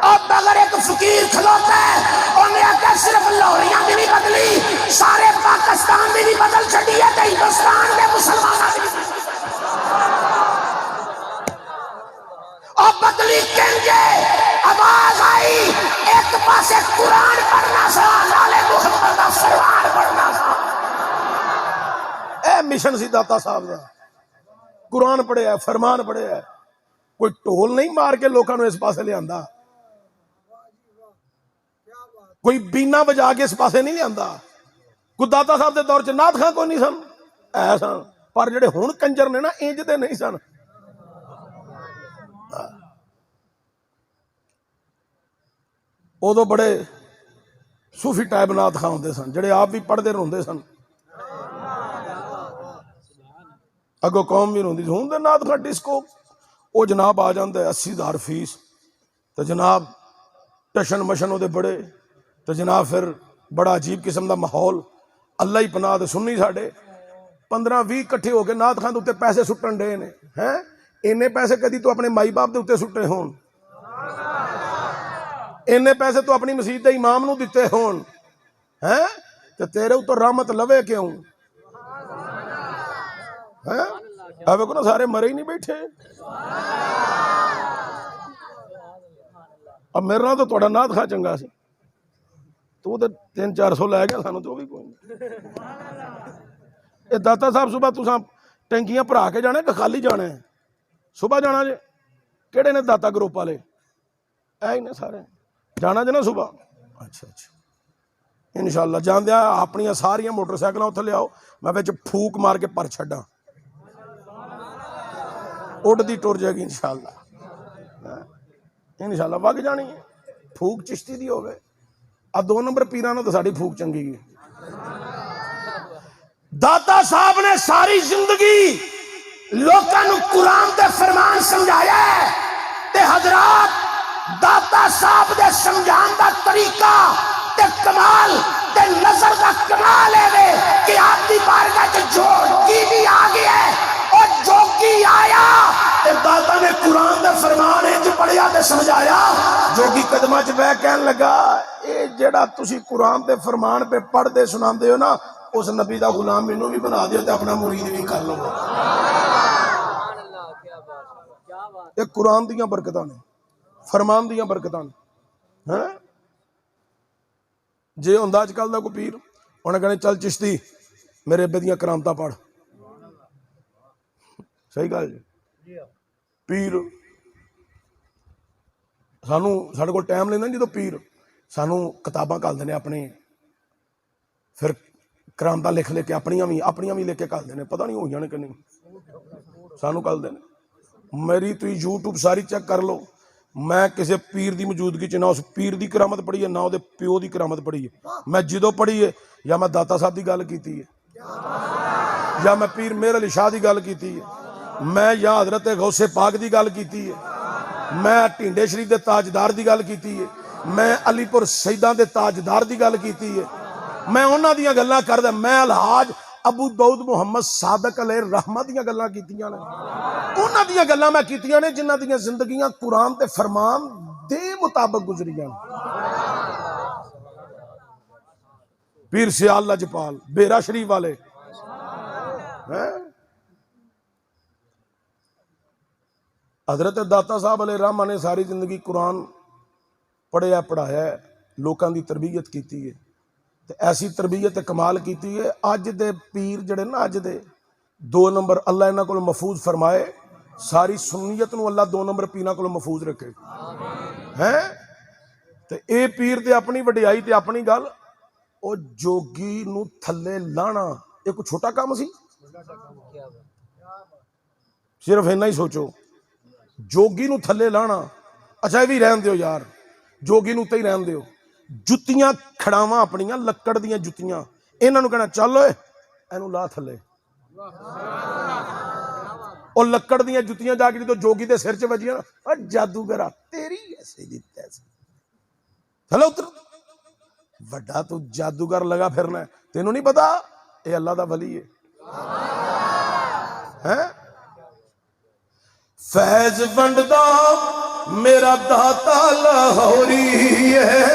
اب اگر ایک فقیر کھلوتا ہے انہیں آکھا صرف لاہوریاں دی نہیں بدلی سارے پاکستان دی بھی بدل چھڈی ہے تے ہندوستان دے مسلماناں دی اور بدلی کنجے. آواز آئی ایک پاسے قرآن پڑھنا سا نالے محمد دا فرمان پڑھنا سا. اے مشن سی داتا صاحب دا قرآن پڑھے ہے فرمان پڑھے ہے. کوئی ٹول نہیں مار کے لوکاں نو اس پاسے لے آندا، کوئی بینا بجا کے اس پاسے نہیں لے آندا. کوئی داتا صاحب دے دور چ نعت خاں کوئی نہیں سن اے سن پر جڑے ہن کنجر نے نا انج دے نہیں سن. ادو بڑے صوفی ٹائپ نعت خاں ہوندے سن جڑے آپ بھی پڑھتے روندے سن اگو قوم بھی روندی. ہوں دے نعت خاں ڈسکو وہ جناب آ جاندے 80,000 فیس تو جناب ٹشن مشن وہ بڑے تو جناب پھر بڑا عجیب قسم دا ماحول. اللہ ہی پناہ دے سنی ساڈے 15-20 کٹھے ہو کے نعت خاں دے اوتے پیسے سٹن ڈے نے ہیں. اینے پیسے کدی تو اپنے مائی باپ دے اوتے سٹے ہون، اینے پیسے تو اپنی مسجد دے امام نو دتے ہون ہیں تے تیرے اوتوں رحمت لوے کیوں ہیں. اب کو نا سارے مرے ہی نہیں بیٹھے. اب میرے نال تو تہاڈا نعت خاں چنگا سی تو 300-400 لے گیا سانو تو بھی کوئی نہیں. اے داتا صاحب صبح تساں ٹینکیاں بھرا کے جانے کہ خالی جانا ہے؟ صبح جانا جے کہڑے نے داتا گروپ والے اے ہی نے سارے جانا جے نا صبح. اچھا انشاءاللہ جان دیا اپنی ساریاں موٹر سائیکل اتنے لے آؤ میں وچ پھوک مار کے پر چھڈاں اڈ دی ٹر جائے گی انشاءاللہ. انشاءاللہ ਵਗ ਜਾਣੀ ਹੈ। ਫੂਕ ਚਿਸ਼ਤੀ ਦੀ ਹੋਵੇ, ਆ 2 ਨੰਬਰ ਪੀਰਾਂ ਨੂੰ ਤਾਂ ਸਾਡੀ ਫੂਕ ਚੰਗੀ ਹੈ। ਦਾਤਾ ਸਾਹਿਬ ਨੇ ਸਾਰੀ ਜ਼ਿੰਦਗੀ ਲੋਕਾਂ ਨੂੰ ਕੁਰਾਨ ਦੇ ਫਰਮਾਨ ਸਮਝਾਇਆ ਤੇ ਹਜ਼ਰਤ ਦਾਤਾ ਸਾਹਿਬ ਦੇ ਸਮਝਾਉਣ ਦਾ ਤਰੀਕਾ ਤੇ ਕਮਾਲ ਤੇ ਨਜ਼ਰ ਦਾ ਕਮਾਲ ਹੈ کہ آپ کی بارگاہ چ جوگی بھی آ گیا ہے اور جوگی آیا تے داتا نے قرآن دے فرمان وچ پڑھیا تے سمجھایا۔ جوگی قدماں چ بیٹھ کہن لگا اے جڑا تسی قرآن دے فرمان پہ پڑھ دے سناندے ہو نا، اس نبی دا غلام مینوں بھی بنا دیو تے اپنا مرید بھی کر لو۔ یہ قرآن دیاں برکتاں نے، فرمان دیاں برکتاں نے۔ ہاں جے ہوندا اج کل دا کوئی پیر انہیں کہنے چل چشتی میرے ابے دیاں کرامتاں پڑھ، صحیح گل جی۔ پیر سانو ساڈے کول ٹائم لینا جدوں پیر سانو کتاباں گھلدے نے اپنے، پھر کرامتاں لکھ لے کے اپنیاں بھی لے کے گھلدے نے، پتہ نہیں ہوئیاں نے کہ نہیں، سانو گھلدے نے۔ میری تھی یوٹیوب ساری چیک کر لو، میں کسی پیر دی موجودگی چ نہ اس پیر دی کرامت پڑھی ہے نہ وہ پیو دی کرامت پڑھی ہے۔ میں جدوں پڑھی ہے یا میں داتا صاحب دی گل کیتی ہے، یا میں پیر مہر علی شاہ دی گل کیتی ہے، میں یا حضرت غوث پاک دی گل کیتی ہے، میں ٹینڈے شریف دے تاجدار دی گل کیتی ہے، میں علی پور سیداں دے تاجدار دی گل کیتی ہے، میں انہاں دیاں گلاں کردا، میں الحاج ابو داؤد محمد صادق علیہ رحمہ دیاں گلاں کیتیاں نے، انہاں دیاں گلاں میں کیتیاں نے جنہاں دیاں زندگیاں قرآن تے فرمان دے مطابق گزریاں۔ پیر سیال لجپال بیرا شریف والے حضرت داتا صاحب علیہ رحمہ نے ساری زندگی قرآن پڑھیا پڑھایا ہے، لوکاں دی تربیت کیتی ہے، تے ایسی تربیت کمال کیتی ہے۔ اج دے پیر جڑے نا اج دے 2 نمبر اللہ انہاں کول محفوظ فرمائے، ساری سنیت نو اللہ 2 نمبر پیراں کول محفوظ رکھے ہیں۔ تے اے پیر تے اپنی وڈیائی تے اپنی گل، او جوگی نو تھلے لانا یہ کوئی چھوٹا کام سی؟ صرف اینا ہی سوچو، جوگی نو تھلے لانا، اچھا یہ بھی رہن دیو یار، جوگی نو تے ہی رہن دیو، جتیاں کھڑاواں اپنیاں لکڑ دیاں جتیاں، انہاں نو کہنا چل اوئے اینو لا تھلے، اور لکڑ دیاں جتیاں جا کے تو جوگی دے سر چ وجیاں نا، جادوگرا تیری ایسے دی تیسے تھلے اتر، وڈا تو جادوگر لگا پھرنا ہے، تینوں نہیں پتا اے اللہ دا ولی ہے۔ فیض ونڈدا میرا داتا لاہوری ہے،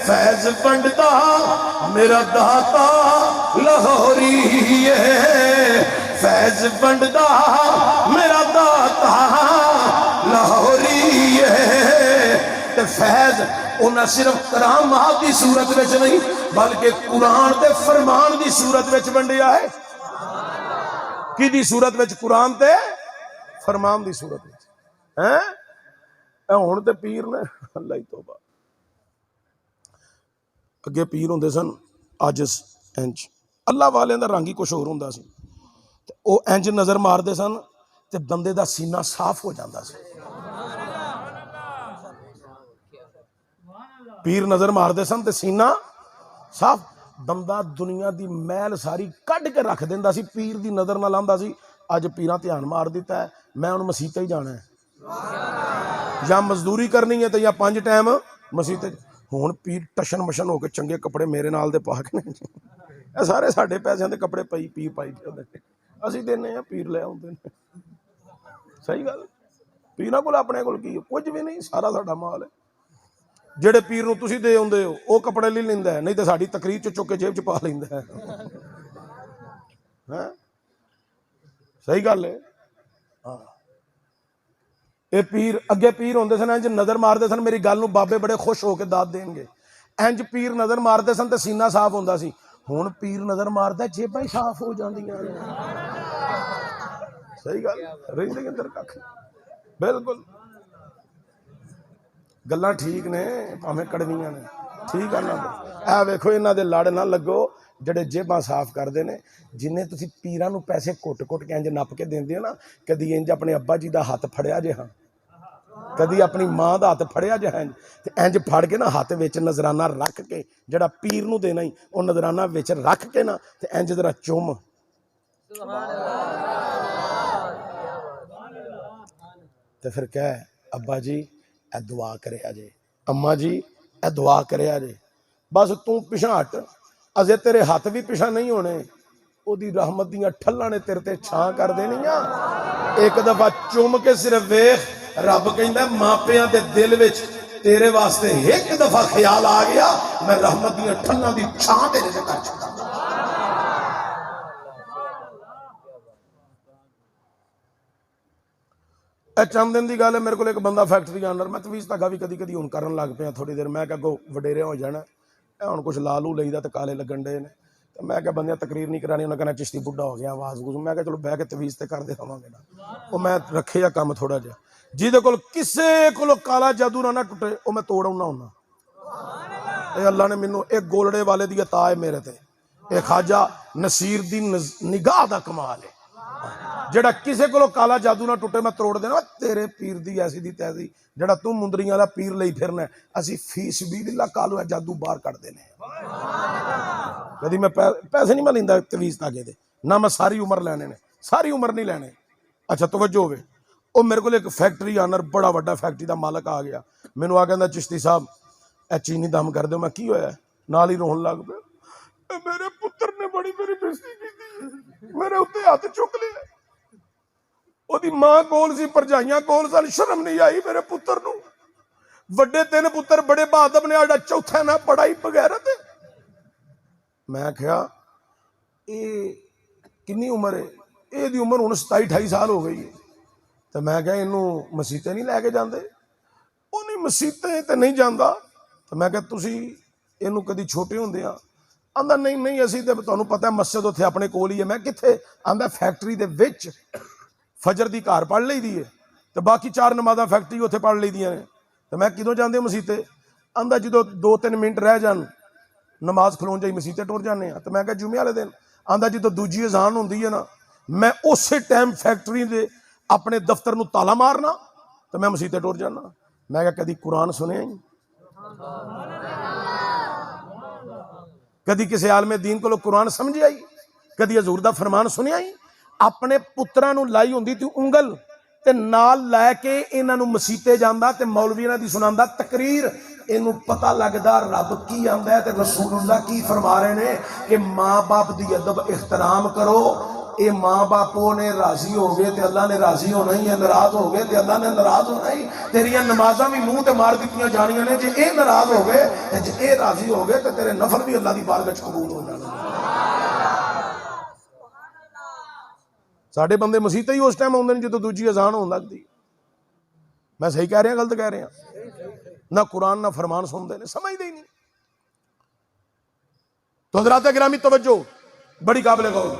فیض ونڈدا میرا داتا لاہوری ہے، فیض ونڈدا میرا داتا لاہوری ہے۔ تے فیض انہاں صرف کرامات دی صورت وچ نہیں بلکہ قرآن تے فرمان دی صورت وچ ونڈیا ہے۔ کی دی صورت وچ؟ قرآن تے فرمان دی صورت وچ۔ ہن تے پیر نے اللہ ہی توبہ، اگے پیر ہوندے سن عاجز انج، اللہ والیاں دا رنگ ہی کچھ ہور ہوندا سی، تے او انج نظر ماردے سن تے بندے دا سینہ صاف ہو جاندا سی۔ پیر نظر ماردے سن تے سینہ صاف، بندہ دنیا دی میل ساری کڈ کے رکھ دیندا سی، پیر دی نظر نہ لاندا سی۔ اج پیراں دھیان مار دیتا ہے، میں ہن مسیح تے ہی جانا ہے، یا مزدوری کرنی ہے تے یا 5 ٹائم مسیح تے۔ ہن پیر ٹشن مشن ہو کے چنگے کپڑے میرے نال دے پا کے اے سارے ساڈے پیسیاں دے کپڑے پیر پائی پھردے نے، اسی دینے ہیں پیر لے آوندے نے۔ صحیح گل، پیراں کول اپنے کول کی کچھ بھی نہیں، سارا ساڈا مال ہے۔ جڑے پیر نو تسی دے ہوندے ہو او کپڑے لے لیندا ہے، نہیں تے ساڈی تقریر چ چک کے جیب چ پا لیندا ہے۔ صحیح گل ہے۔ اے پیر اگے پیر ہوندے سن انج نظر ماردے سن، میری گل نو بابے بڑے خوش ہو کے داد دین گے، انج پیر نظر ماردے سن تے سینہ صاف ہوندا سی۔ ہن پیر نظر ماردا جیباں ہی صاف ہو جاندیاں نے۔ صحیح گل رہندے کہ اندر ککھ بالکل، گلاں ٹھیک نے پاویں کڑویاں نے، ٹھیک ہے نا۔ اے ویکھو انہاں دے لڑ نہ لگو جڑے جیباں صاف کردے نے، جنہیں تسی پیراں نو پیسے کٹ کٹ کے انج نپ کے دیندے ہو نا، کدی انج اپنے ابا جی دا ہاتھ پھڑیا جے ہاں کدی اپنی ماں دا ہاتھ پھڑیا جے تے انج پھڑ کے نا ہاتھ وچ نظرانہ رکھ کے جڑا پیر نو دینا ہی او نظرانہ وچ رکھ کے نا تے انج ذرا چوم تے پھر کہے ابا جی اے دعا کریا جے، اماں جی اے دعا کریا جے، بس تو پیچھے ہٹ، اجے تیرے ہاتھ بھی پیچھے نہیں ہونے، او دی رحمت دیاں ٹھلاں نے تیرے تے چھاں کر دینیاں۔ ایک دفعہ چوم کے صرف ویکھ، رب کہندا ماپیاں دے دل وچ تیرے واسطے ایک دفعہ خیال آ گیا، میں رحمت دیاں ٹھلاں دی چھاں تیرے تے کر چھوڑا۔ اے چند دن دی گل ہے، میرے کو ایک بندہ فیکٹری آنر، میں تویز تاگا بھی کدی ہن کرن لگ پیا تھوڑی دیر، میں کہا وڈیرے ہو جانا اے ہن کچھ لالو لئی دا تے کالے لگن ڈے نے، تے میں کہا بندیاں تقریر نہیں کرانی، انہاں کہنا چشتی بڈھا ہو گیا آواز گوز، میں کہا چلو بہ کے تویز تے کر دے ہواں گے نا، او میں رکھے یا کام تھوڑا جا جی دے کول کسے کولو کالا جادو نہ ٹوٹے او میں توڑ ہونا ہونا۔ اے اللہ نے مینوں ایک گولڑے والے دی عطا ہے میرے تے، اے خواجہ نصیر دی نگاہ دا کمال ہے، جڑا کسے کولو کالا جادو نہ ٹوٹے میں توڑ دینا، تیرے پیر دی ایسی دی تیسی جڑا تو مندریاں والا پیر لئی پھرنا ہے، اسی فی سبیل اللہ کالو ہے جادو باہر کٹ دینے کدی میں پیسے نہیں میں لیندا تویز تاگے دے، نہ میں ساری عمر لینے نے، ساری عمر نہیں لینے۔ اچھا توجہ ہوئے، او میرے کو ایک فیکٹری آنر بڑا وڈا فیکٹری دا مالک آ گیا، مینوں آ کہندا چشتی صاحب اے چینی دم کر دیو، میں کی ہویا ہے نال ہی رون لگ پیا، میرے پتر نے بڑی میری بےزتی کیتی، میرے اوتے ہاتھ چک لیا، او دی ماں کول سی پرجائیاں کول سن، شرم نہیں آئی میرے پتر نو، وڈے تین پتر بڑے بہادر نے، آڈا چوتھا نہ پڑھائی بغیرت۔ میں کہا اے کنی عمر ہے، اے دی عمر ہن 27-28 سال ہو گئی ہے، تو میں کہا اینوں مسیتے نہیں لے کے جاندے، او نہیں مسیتے تے نہیں جاندا، تو میں کہا تسی اینوں کدی چھوٹے ہوندیاں، آندا نہیں اسی تے تانوں پتہ ہے مسجد اوتھے اپنے کول ہی ہے، میں کتھے، آندا فیکٹری دے وچ فجر دی گھر پڑھ لئی دی ہے تے باقی 4 نمازاں فیکٹری اوتھے پڑھ لئی دیاں نے، تے میں کدوں جاندے مسیتے، آندا جدوں 2-3 منٹ رہ جان نماز کھلون جائی مسیتے ٹر جانے ہیں، تو میں کہا جمعے والے دن، آندا جدوں دوجی اذان ہوندی ہے نا میں اسی ٹائم فیکٹری دے اپنے دفتر نو تالا مارنا تو میں مسیتے ٹر جانا۔ میں کہا کدی قرآن سنیا ہی، کدی کسی عالم دین کو قرآن سمجھ آئی، کدی حضور دا فرمان سنیا ہی، اپنے پتراں نو لائی ہوندی تی انگل تے نال لے کے انہاں نو مسیتے جاندا تے مولوی انہاں دی سناندا تقریر، اینو پتہ لگدا رب کی آندا ہے تے رسول اللہ کی فرما رہے نے کہ ماں باپ دی ادب احترام کرو، اے ماں باپوں نے راضی ہو گئے تے اللہ نے راضی ہونا ہی ہے، ناراض ہو گئے تے اللہ نے ناراض ہونا ہی، تیریاں نمازاں بھی منہ تے مار دتیاں جانیاں نے، جے اے ناراض ہو گئے تے جے اے راضی ہو گئے تے تیرے نفل بھی اللہ دی بارگاہ وچ قبول ہو جانے۔ ساڈے بندے مسیتے ہی اس ٹائم ہوندے نے جدوں دوجی اذان ہون لگدی، میں صحیح کہہ رہا غلط کہہ رہا؟ نہ قرآن نہ فرمان سنتے ہیں، سمجھتے ہی نہیں۔ تو حضرات گرامی توجہ بڑی قابل غور،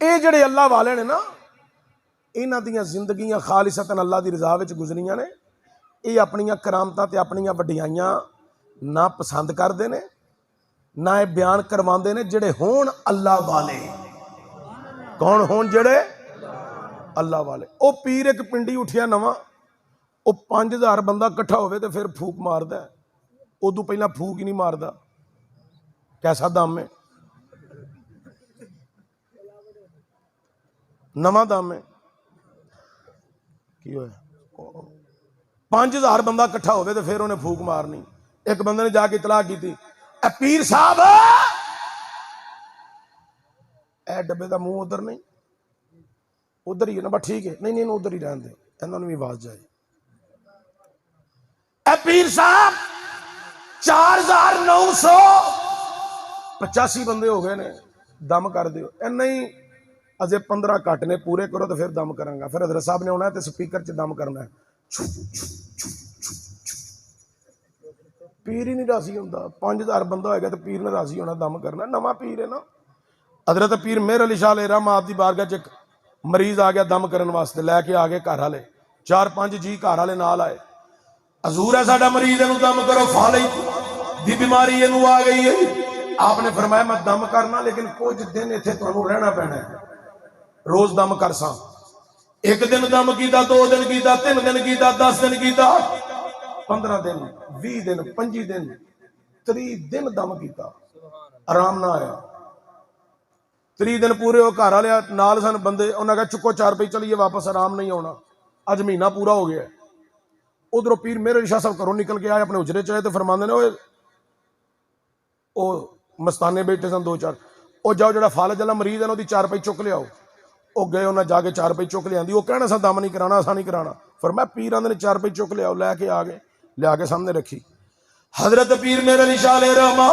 اے جڑے اللہ والے نے نا انہاں دیاں زندگیاں خالصتاً اللہ دی رضا وچ گزریاں نے، اے اپنیاں کرامتاں تے اپنیاں وڈیائیاں نہ پسند کردے نے نہ اے بیان کرواندے نے، جڑے ہون اللہ والے، کون ہون جڑے اللہ والے۔ او پیر ایک پنڈی اٹھیا نواں، او 5000 بندہ کٹھا ہوئے تے پھر پھوک ماردا ہے، ادو پہلا پھوک ہی نہیں ماردا، کیسا دم ہے، نواں دم ہے، کی ہویا 5000 بندہ کٹھا ہوئے تے پھر انہیں پھوک مارنی۔ ایک بندے نے جا کے اطلاع کی تھی، اے پیر صاحب اے ڈبے دا منہ ادھر نہیں، ادھر ہی ہے نا، بس ٹھیک ہے، نہیں ادھر ہی رہن دے، انہوں نے بھی آواز جائے۔ اے پیر صاحب 4985 بندے ہو گئے نے، دم کر دیو۔ اے نہیں اجے 15 کٹ نے، پورے کرو تو پھر دم کروں گا۔ پھر حضرت صاحب نے ہونا ہے تو سپیکر چ دم کرنا ہے، پیر ہی نہیں راضی ہوتا۔ 5000 بندہ ہوئے گا تو پیر نے راضی ہونا دم کرنا، نواں پیر ہے نا۔ حضرت پیر مہر علی شاہ علیہ رحمہ آپ دی بارگاہ چ مریض آ گیا دم کرن واسطے، لے کے آگے گھر والے 4-5 جی گھر والے نال آئے، حضور ہے ساڈا مریض، اینو دم کرو، فالج دی بیماری اینو آ گئی ہے۔ آپ نے فرمایا میں دم کرنا لیکن کچھ دن ایتھے تانوں رہنا پینا ہے، روز دم کرساں۔ ایک دن دم کیتا، 2 دن کیتا، 3 دن کیتا، 10 دن کیتا، 15 دن، 20 دن، 25 دن، 30 دن دم کیتا، آرام نہ آیا۔ 30 دن پورے ہو گھر والے نال سن بندے، انہاں کہا چکو 4 پئی چلیے واپس، آرام نہیں ہونا، اج مہینہ پورا ہو گیا۔ ادھروں پیر میرے علی شاہ صاحب گھروں نکل کے آئے اپنے حجرے چ آئے تو فرماندے نے او مستانے بیٹھے سن 2-4، او جاؤ جڑا فالج والا مریض ہے نا دی 4 پئی چک لیاؤ۔ او گئے انہاں جا کے 4 پئی چک لے آندی، وہ کہنا سا دم نہیں کرانا، اسا نہیں کرانا، فرمایا پیر آندے نے 4 پئی چک لیاؤ، لے کے آ گئے، لے کے سامنے رکھی۔ حضرت پیر میرے علی شاہ علیہ رحمہ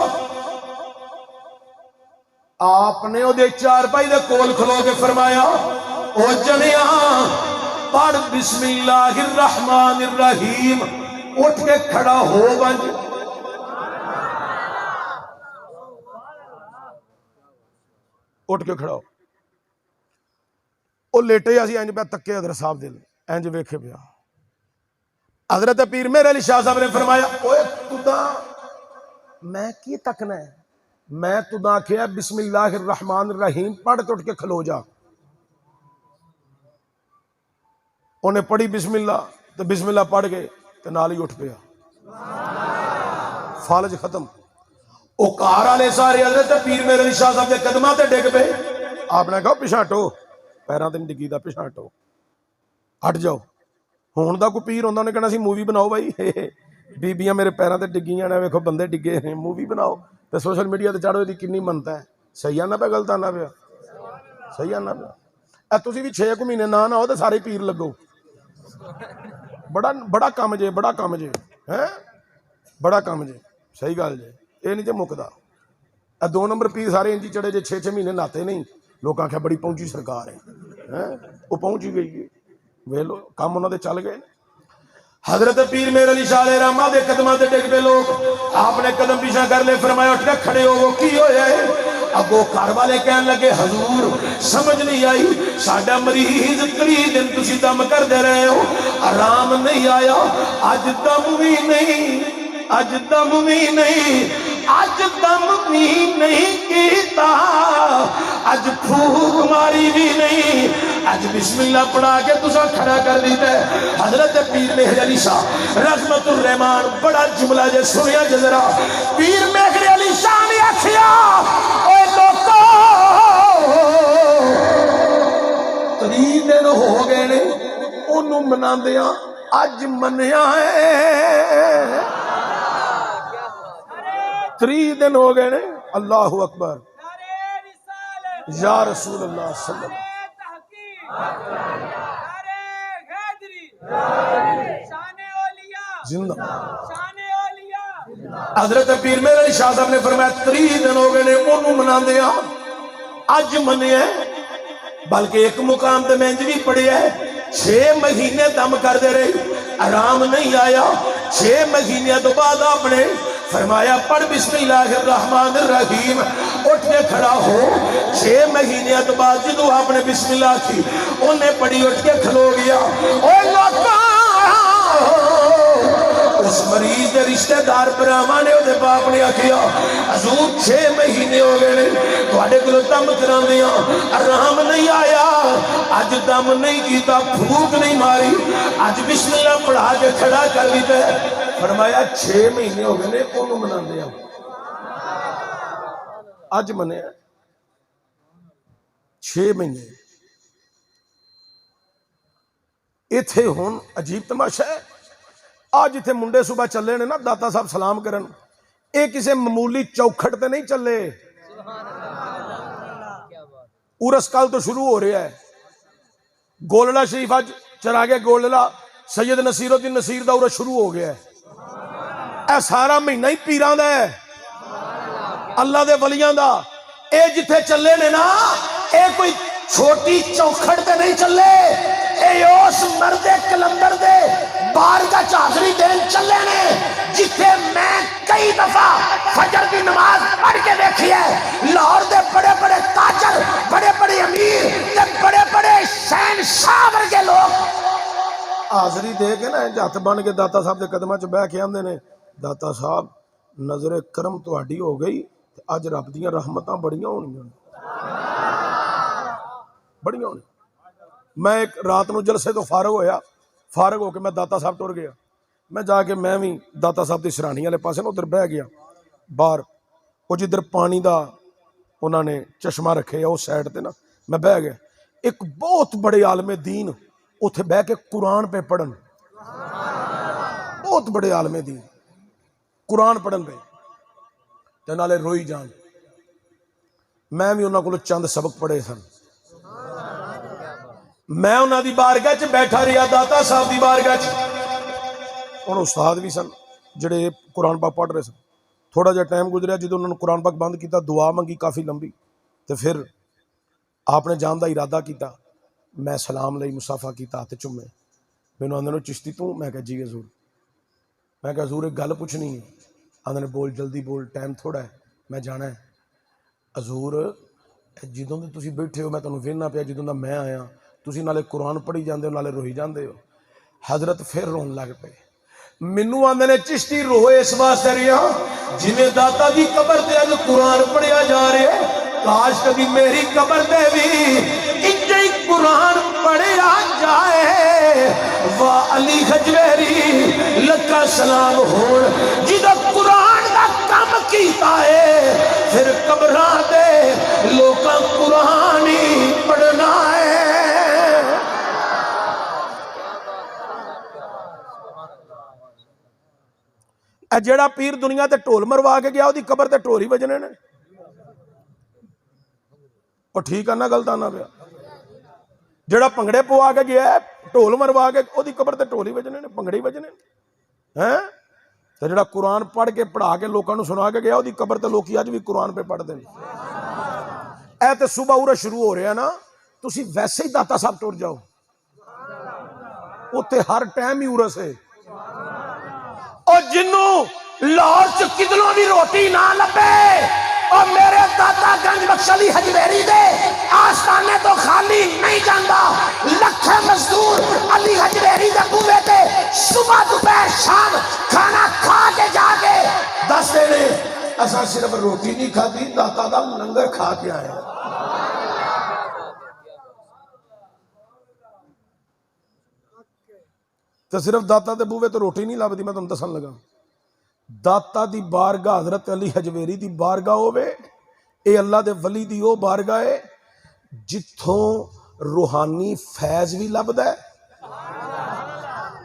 آپ نے او دے 4 پئی دے کول کھلو کے فرمایا او جنیا پڑھ بسم اللہ الرحمن الرحیم، اٹھ کے کھڑا ہو بنج، اٹھ کے کھڑا ہو۔ او لیٹے اسی انج پہ تکے حضرت صاحب دل انج ویکھے پیا۔ حضرت پیر میرے علی شاہ صاحب نے فرمایا اوے تدا میں کی تکنا ہے، میں تدا کیا بسم اللہ الرحمن الرحیم پڑھ کے اٹھ کے کھلو جا۔ انہیں پڑھی بسم اللہ تو بسم اللہ پڑھ گئے تو نال ہی اٹھ پیا، فالج ختم۔ او کار والے سارے حضرت پیر میرے علی شاہ صاحب کے قدماں تے ڈگ پے۔ آپ نے کہا پیچھے ہٹو، پیراں تے نہیں ڈگی دا، پیچھے ہٹو، ہٹ جاؤ۔ ہون دا کوئی پیر ہوندا نے کہنا سی مووی بناؤ بھائی، بیبیاں میرے پیراں تے ڈگیاں نے، ویکھو بندے ڈگے ہیں، مووی بناؤ تے سوشل میڈیا تے چاڑو، دی کنی منتا ہے۔ صحیح آنا پیا غلط آنا پیا؟ صحیح آنا پیا۔ اے تسی بھی 6 مہینے نہ آؤ تے سارے پیر لگو، بڑا کام جے، بڑا کام جے، ہیں بڑا کام جے، صحیح گل جے، اے نہیں جے مکدا۔ اے 2 نمبر پیر سارے انجی چڑھے جے 6 مہینے ناتے نہیں، لوگ آکھیا بڑی پہنچی سرکار ہے، وہ پہنچ ہی گئی ہے، ویلو کام انہاں دے چل گئے۔ حضرت پیر میرے علی شاہ علیہ رحمہ دے قدماں تے ڈگ پے لوگ، آپ نے قدم پیچھے کر لے، فرمایا اٹھ کے کھڑے ہو، وہ کی ہویا ہے؟ اب وہ گھر والے کہنے لگے حضور سمجھ نہیں آئی، ساڈا مریض 3 دن تسی دم کر دے رہے ہو، آرام نہیں آیا، اج دم بھی نہیں، اج دم بھی نہیں، اج دم بھی نہیں کیتا، اج پھوک ماری بھی نہیں، اج بسم اللہ پڑھا کے تسا کھڑا کر دیتا ہے۔ حضرت پیر مہر علی شاہ رحمت الرحمان بڑا جملہ جے سنیا جے ذرا، پیر مہر علی شاہ نے آکھیا اے لوکو 3 دن ہو گئے نے اونوں مناندیاں، اج منیا ہے، 3 دن ہو گئے نے۔ اللہ اکبر، یا رسول اللہ صلی اللہ زندہ۔ حضرت پیر میرے علی شاہ صاحب نے فرمایا 3 دن ہو گئے نے انہوں مناندے ہاں، اج منیا ہے، بلکہ ایک مقام تے میں بھی پڑھیا ہے 6 مہینے دم کر دے رہے، آرام نہیں آیا، 6 مہینے تو بعد آپ نے فرمایا پڑھ بسم اللہ الرحمن الرحیم، اٹھ کے کھڑا ہو۔ 6 مہینے تو بعد جدو آپ نے بسم اللہ کی انہیں پڑھی، اٹھ کے کھلو گیا۔ اوہ لوکاں اس مریض دے رشتہ دار براہماں نے دے باپ نے آکھیا حضور 6 مہینے ہو گئے نے تواڈے کولوں دم کراندیاں، آرام نہیں آیا، اج دم نہیں کیتا، پھوک نہیں ماری، اج بسم اللہ پڑھا کے کھڑا کر دیتا ہے۔ فرمایا 6 مہینے ہو گئے نے اونوں مناندے ہاں، اج منیا 6 مہینے۔ ایتھے ہن عجیب تماشا ہے، آج جتھے منڈے صبح چلے نے نا داتا صاحب سلام کرن، اے کسے معمولی چوکھٹ تے نہیں چلے، عرس کل تو شروع ہو رہا ہے، گولڑا شریف آج چراغے گولڑا سید نصیر الدین نصیر دا عرس شروع ہو گیا ہے۔ اے سارا مہینہ ہی پیراں دا ہے، اللہ دے ولیاں دا۔ اے جتھے چلے نے نا اے کوئی چھوٹی چوکھٹ تے نہیں چلے، اے اس مرد کلندر دے بارگاہ چاظری دین چلے نے جتھے میں کئی دفعہ فجر کی نماز پڑھ کے دیکھی ہے، لاہور دے بڑے بڑے تاجر، بڑے بڑے امیر تے بڑے بڑے شہنشاہ ورگے لوگ حاضری دے کے نا ہاتھ بن کے داتا صاحب دے قدماں چ بیٹھ کے آندے نے داتا صاحب نظر کرم تہاڈی ہو گئی، اج رب دیاں رحمتاں بڑیاں ہونیاں، بڑیاں ہونیاں۔ میں ایک رات نو جلسے تو فارغ ہو کے میں داتا صاحب ٹر گیا. میں جا کے میں بھی داتا صاحب کی سرہانی والے پاسے نا ادھر بہ گیا باہر, وہ جدھر پانی دا انہوں نے چشمہ رکھے اس سائڈ تے نا میں بہ گیا. ایک بہت بڑے عالم دین اتنے بہ کے قرآن پہ پڑھن, بہت بڑے عالم دین قرآن پڑھن پہ تے نالے روئی جان. میں بھی انہوں کو چند سبق پڑھے سن. میں انہوں دی بارگاہ چ بیٹھا رہا, داتا صاحب دی بارگاہ چ. انہوں استاد بھی سن جڑے قرآن پاک پڑھ رہے سن. تھوڑا جا ٹائم گزریا جدو انہوں نے قرآن پاک بند کیتا, دعا منگی کافی لمبی, تو پھر آپ نے جان دا ارادہ کیتا. میں سلام لئی, مصافہ کیتا, ہاتھ چومے. مینوں آندے نے چشتی تو؟ میں کہا جی حضور. میں کہا حضور ایک گل پوچھنی ہے. آندے نے بول, جلدی بول, ٹائم تھوڑا ہے, میں جانا ہے. حضور جدوں دے تسی بیٹھے ہو میں تانوں ویکھنا پیا, جدوں دا میں آیا تسی نالے قرآن پڑھی جاندے ہو نالے روئی جاندے ہو. حضرت پھر رون لگ پے. مینوں آندے نے چشتی روئے اس واسطے رہیا جویں داتا دی قبر تے اج قرآن پڑھیا جا رہا ہے, کاش کبھی میری قبر تے بھی انجے ہی قرآن پڑھیا جائے. واہ علی حجویری لکا سلام ہون جدا قرآن دا کم کیتا ہے, پھر قبراں تے لوکاں قرآن ہی پڑھنا ہے. اے جیڑا پیر دنیا تے ٹھول مروا کے گیا, وہ دی قبر تے ٹھول ہی بجنے نے. اور ٹھیک ہے نا, غلط آنا پیا. جیڑا پنگڑے پوا کے گیا ہے, ٹھول مروا کے, وہ دی قبر تے ٹھول ہی بجنے نے, پنگڑے ہی بجنے ہیں. تے جیڑا قرآن پڑھ کے پڑھا کے لوکاں نوں سنا کے گیا, وہ دی قبر تے لوکی اج بھی قرآن پہ پڑھ دے. اے تے صبح اورے شروع ہو رہا نا, تسی ویسے ہی داتا صاحب ٹر جاؤ, اوتے ہر ٹائم ہی اورس ہے. اور جنوں لاہور چ کدلوں بھی روٹی نہ لبے, اور میرے داتا گنج بخش علی حجویری دے آستانے تو خالی نہیں جاندا. لکھے مزدور علی حجویری دے بوے تے صبح دوپہر شام کھانا کھا کے جا کے دستے نے اساں صرف روٹی نہیں کھادی, داتا دا لنگر کھا کے آئے. تو صرف داتا دے بوے تو روٹی نہیں لبدی. میں تمہیں دسن لگا, داتا دی بارگاہ حضرت علی حجویری دی بارگاہ ہوئے, اے اللہ دے ولی دی او بارگاہ ہے جتھوں روحانی فیض بھی لبدا ہے.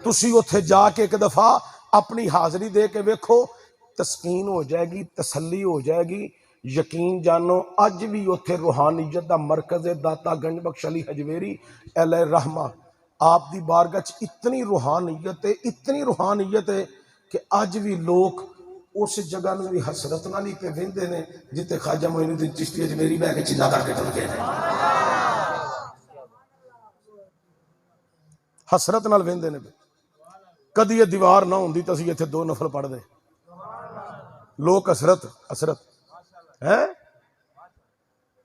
تسی اتھے جا کے ایک دفعہ اپنی حاضری دے کے ویکھو, تسکین ہو جائے گی, تسلی ہو جائے گی. یقین جانو اج بھی اتھے روحانیت دا مرکز ہے داتا گنج بخش علی حجویری علیہ رحمہ. آپ دی بارگاہ چ اتنی روحانیت ہے کہ اج بھی لوگ اس جگہ میں بھی حسرت نہ نہیں پہ ویندے نے جتے خواجہ معین الدین چشتی اجمیری بہ کے چلا کر کے ٹر گئے. حسرت نال ویندے نے. کدی یہ دیوار نہ ہوندی تے اسی ایتھے 2 نفل پڑھ دے. لوگ حسرت ہے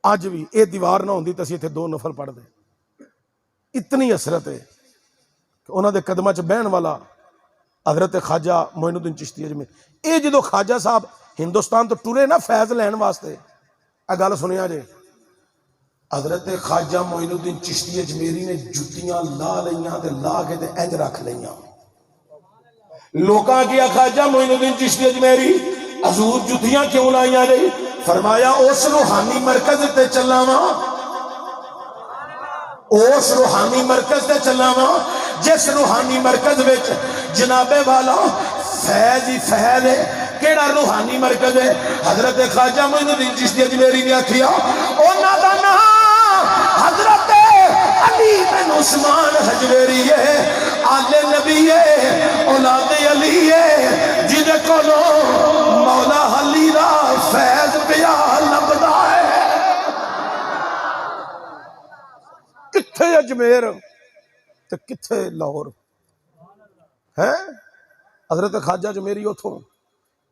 اج بھی, یہ دیوار نہ ہوندی تے اسی ایتھے 2 نفل پڑھ دے. اتنی حسرت ہے کہ انہاں دے قدماں چ بہن والا حضرت خواجہ معین الدین چشتی اجمیری. اے جدو خواجہ صاحب ہندوستان تو ٹرے نا فیض لین واسطے, اے گل سنیا جے, حضرت خواجہ معین الدین چشتی اجمیری نے جتیاں لا لیاں تے لا کے تے انج رکھ لیاں. لوکاں کیا خواجہ معین الدین چشتی اجمیری حضور جتیاں کیوں لائیاں نے؟ فرمایا اس روحانی مرکز تے چلاواں, اس روحانی مرکز تے چلاواں جس روحانی مرکز وچ جناب والا فیض ہی فیض ہے. کیڑا روحانی مرکز ہے؟ حضرت خواجہ معین الدین چشتی اجمیری نے آکھیا انہاں دا نام حضرت علی بن عثمان حجویری ہے, آل نبی ہے, اولاد علی ہے, جدے کولوں مولا علی دا فیض پیا لبدا ہے. کتھے اجمیر تے کتھے لاہور ہے. حضرت خواجہ اجمیری اتھوں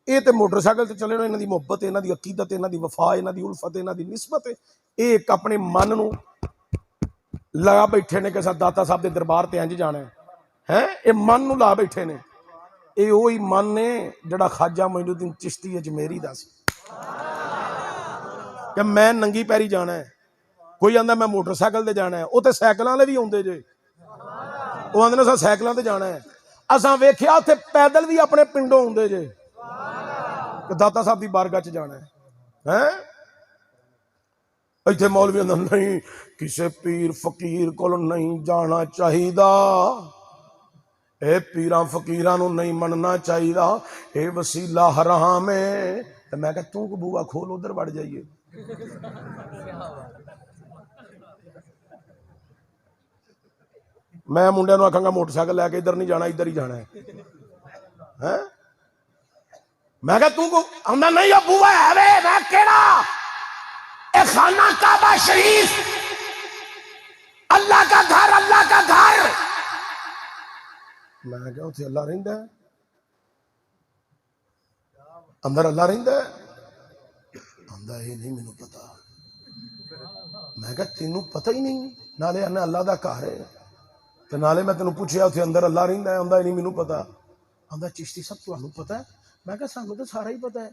اے تے موٹر سائیکل تے چلے, انہاں دی محبت, انہاں دی عقیدت, انہاں دی وفا, انہاں دی الفت, انہاں دی نسبت, اے ایک اپنے من نو لگا بیٹھے نے کہ ساتھ داتا صاحب دے دربار تے انج جانا ہے. اے من نو لا بیٹھے نے. اے وہی من نے جڑا خواجہ معین الدین چشتی اجمیری دا سی کہ میں ننگی پیری جانا ہے, کوئی آਂਦਾ میں موٹر سائیکل تے جانا ہے, وہ تے سائیکلاں والے بھی آਉਂਦੇ ਜੇ, وہ آਂਦੇ نے اساں سائیکلاں تے جانا ہے. اساں ویکھیا اتھے پیدل بھی اپنے پنڈوں آਉਂਦੇ ਜੇ کہ داتا صاحب دی بارگاہ چ جانا ہے. ایتھے مولوی آਂਦਾ نہیں کسے پیر فقیر کول نہیں جانا چاہیدا, اے پیراں فقیراں نو نہیں مننا چاہیدا, اے وسیلہ حرام ہے. تے میں کہا تو کو بوا کھول ادھر وڑ جائیے. میں منڈے نو آکھاں گا موٹر سائیکل لے کے ادھر نہیں جانا, ادھر ہی جانا ہے. میں کہا تو کو آندا نہیں بوا ہے وے, میں کیڑا اے خانہ کعبہ شریف اللہ کا گھر, اللہ کا گھر. میں کہا اتھے اللہ رہندا ہے, اندر اللہ رہندا ہے. آندا یہ نہیں مینوں پتا. میں کہا تینوں پتہ ہی نہیں, نالے انا اللہ دا گھر ہے تے نالے میں تینوں پوچھیا اتھے اندر اللہ رہندا ہے. آندا نہیں مینوں پتا. آندا چشتی صاحب تانوں پتہ ہے؟ میں کہا سانوں تے سارا ہی پتہ ہے.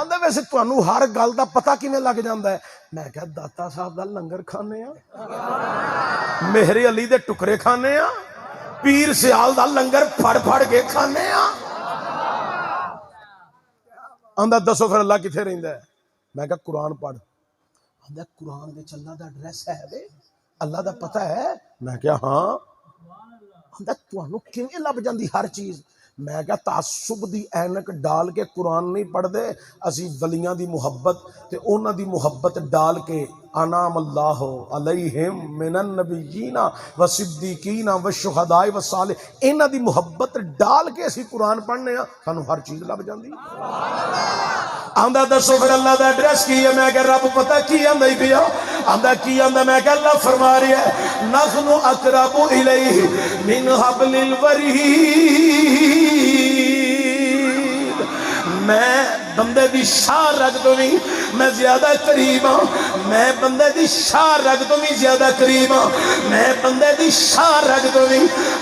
آندا ویسے تانوں ہر گل دا پتہ کیویں لگ جاندا ہے؟ میں کہا داتا صاحب دا لنگر کھانے آ, مہر علی دے ٹکرے کھانے آ, پیر سیال دا لنگر پھڑ پھڑ کے کھانے آ. آندا دسو پھر اللہ کتھے رہندا ہے؟ میں کہا قرآن پڑھ. آندا قرآن وچ اللہ دا ایڈریس ہے وے, اللہ دا پتہ ہے؟ میں کہا ہاں. آندا تانوں کیویں لب جاندی ہر چیز؟ میں کہا تعصب دی اینک ڈال کے قرآن نہیں پڑھ دے, اسی ولیاں دی محبت تے انہاں دی محبت ڈال کے انعام اللہ علیہم من النبیین والصدیقین والشہداء والصالحین, انہاں دی محبت ڈال کے اسی قرآن پڑھنے ہاں, سانوں ہر چیز لب جاندی. آندا دسو پھر اللہ دا ایڈریس کی ہے؟ میں کہ رب پتہ کی آندا ہی پیا. آندا کی آندا؟ میں کہ اللہ فرما رہا ہے نحن اقرب الیہ من حبل الورید. میں بندے دی شاہ رگ تو بھی میں زیادہ قریب ہاں, میں بندے دی شاہ رگ تو بھی زیادہ قریب ہاں, میں بندے دی شاہ رگ تو بھی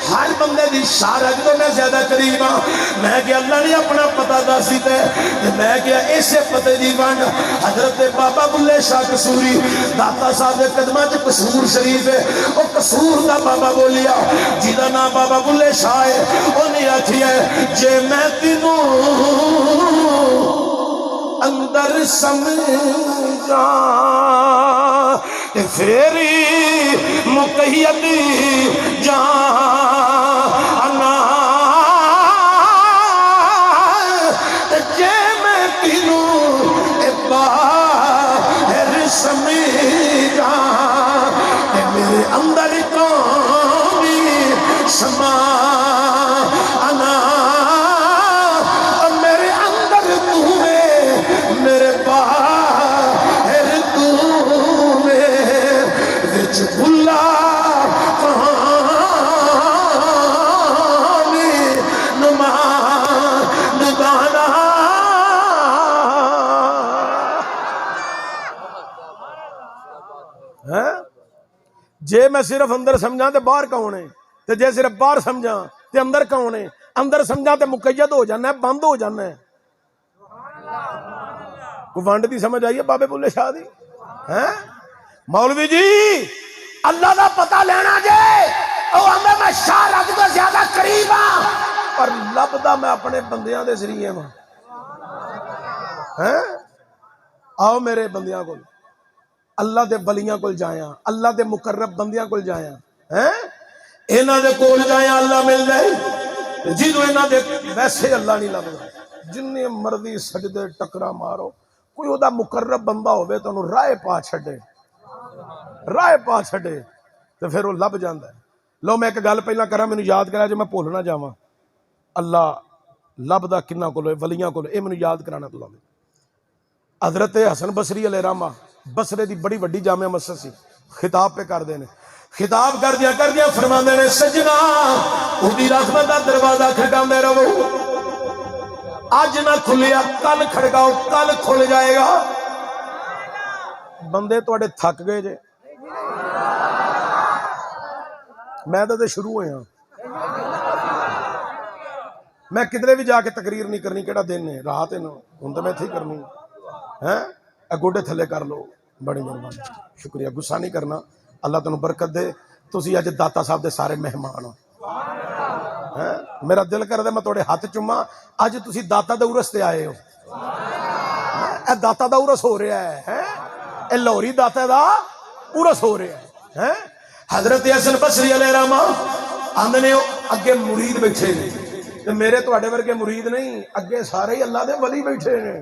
ہر بندے دی شاہ رگ تو میں زیادہ قریب ہاں. میں کہ اللہ نے اپنا پتہ دس دیتا ہے. میں کہ اسے پتہ دی ونڈ حضرت بابا بلے شاہ قصوری داتا صاحب کے قدمہ چ قصور شریف ہے, وہ قصور دا بابا بولیا جیدہ نام بابا بلے شاہ ہے. انہیں آکھی ہے جے میں تینوں اندر سمجھا فیری مقید جانا, جے میں تینوں باہر سمجھا میرے اندر قومی سما جے میں صرف اندر سمجھا تے باہر کون ہے, تے جے صرف باہر سمجھا تے اندر کون ہے؟ اندر سمجھا تے مقید ہو جانا ہے, بند ہو جانا ہے. کوئی ونڈ دی سمجھ آئی ہے بابے بلے شاہ دی؟ مولوی جی اللہ دا پتہ لینا جے او آندا میں شاہ رگ تو زیادہ قریب ہاں, پر لبدا میں اپنے بندیاں دے ذریعے ہاں. آؤ میرے بندیاں کو, اللہ دے ولیاں کول جایا, اللہ دے مقرب بندیاں کول جایا, انہاں دے کول جایا اللہ مل جائے. جنوں انہاں دے ویسے اللہ نہیں لبدا, جننے مرضی سجدے ٹکرا مارو, کوئی او دا مقرب بندہ ہوئے تو انہوں رائے پا چھڑے, رائے پا چھڑے تو پھر وہ لب جاندہ ہے. لو میں ایک گل پہلا کرا, میں یاد کرا جو میں بھولنا جاواں. اللہ لبدا کنہ کولو ولیاں کولو, اے میں یاد کرانا تو لو. حضرت حسن بصری علیہ رحمہ بصرے دی بڑی وڈی جامع مسجد سی, خطاب پہ کر دینے, خطاب کر دیا فرما دینے سجنا اُدی رحمت دا دروازہ کھڑکاؤں دے رہو, آج نہ کھلیا کل کھڑکاؤ, کل کھل جائے گا. بندے توڑے تھک گئے جے, میں تو شروع ہوئے ہاں, میں کدھرے بھی جا کے تقریر نہیں کرنی, کیڑا دن ہے رات ہے نا, ہن تو میں تھی کرنی ہے. گوڈے تھلے کر لو, بڑی مہربانی, شکریہ. گسا نہیں کرنا, اللہ تمہیں برکت دے. تسی اج داتا صاحب دے سارے مہمان ہو. میرا دل کردا میں تھوڑے ہاتھ چوما. اج تسی داتا دے عرس تے آئے ہو. اے داتا دا عرس ہو رہا ہے, اے لاہوری داتا دا عرس ہو رہا ہے. حضرت حسن بصری علیہ الرحمہ آندے نے اگے مرید بیٹھے نے تے میرے تواڈے ورگے مرید نہیں, اگے سارے ہی اللہ دے ولی بیٹھے نے.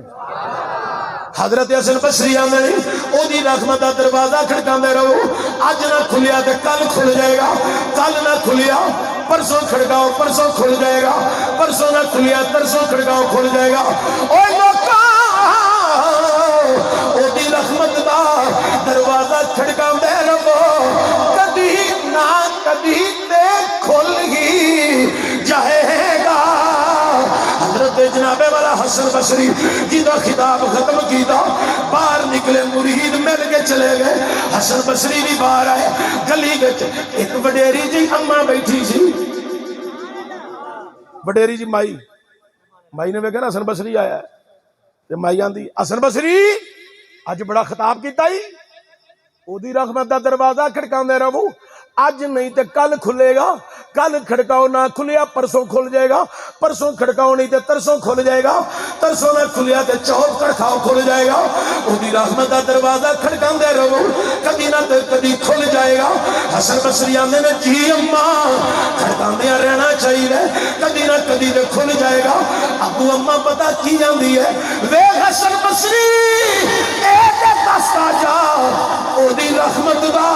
حضرت حسن بصری آندے نے او دی رحمت دا دروازہ کھڑکاندے رہو. اج نہ کھلیا تے کل کھل جائے گا, کل نہ کھلیا پرسوں کھڑکاؤ پرسوں کھل جائے گا, پرسوں نہ کھلیا ترسوں کھڑکاؤ کھل جائے گا. اوے لوکاں او دی رحمت دا دروازہ کھڑکاندے رہو, کدی نہ کدی تے کھل ہی جائے گا. حضرت جناب والا حسن بصری جیدہ خطاب ختم کیتا, باہر نکلے, مرید مل کے چلے گئے. حسن بصری بھی باہر آئے. گلی وچ ایک وڈیری جی اماں بیٹھی سی. وڈیری جی مائی نے ویکھیا حسن بصری آیا تے مائی آندی حسن بصری اج بڑا خطاب کیتا ہی, او دی رحمت دا دروازہ کھڑکاندے رہو. اج نہیں تے کل کھلے گا, کل کھڑکاؤ نہ کھلیا پرسوں کھل جائے گا, پرسوں کھڑکاؤ نہیں تے ترسوں کھل جائے گا, ترسوں نہ کھلیا تے چوتھ کھڑکاؤ کھل جائے گا. او دی رحمت دا دروازہ کھڑکاندے رہو, کدی نہ تے کدی کھل جائے گا. حسن بصری آندے نے جی اماں کھڑکاندیاں رہنا چاہیے, کدی نہ کدی تے کھل جائے گا. ابو اماں پتہ کی جاندی ہے, ویکھ حسن بصری اے تے دستا جا او دی رحمت دا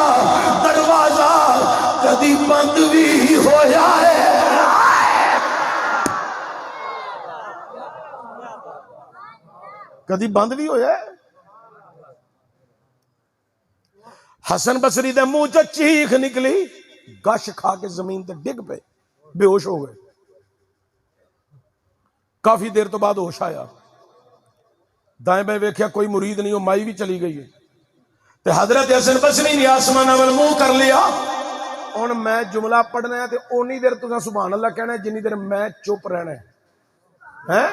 دروازہ کدی بند بھی ہویا ہے. کدی بند بھی ہویا ہے. حسن بصری دے منہ چ چیخ نکلی, گش کھا کے زمین تے ڈگ پے, بے ہوش ہو گئے. کافی دیر تو بعد ہوش آیا, دائیں بائیں ویکھیا کوئی مرید نہیں, ہو مائی بھی چلی گئی ہے. تے حضرت حسن بصری نے آسمان ول منہ کر لیا. ہن میں جملہ پڑھنا ہے تے اونی دیر تساں سبحان اللہ کہنا ہے جنی دیر میں چپ رہنا ہے.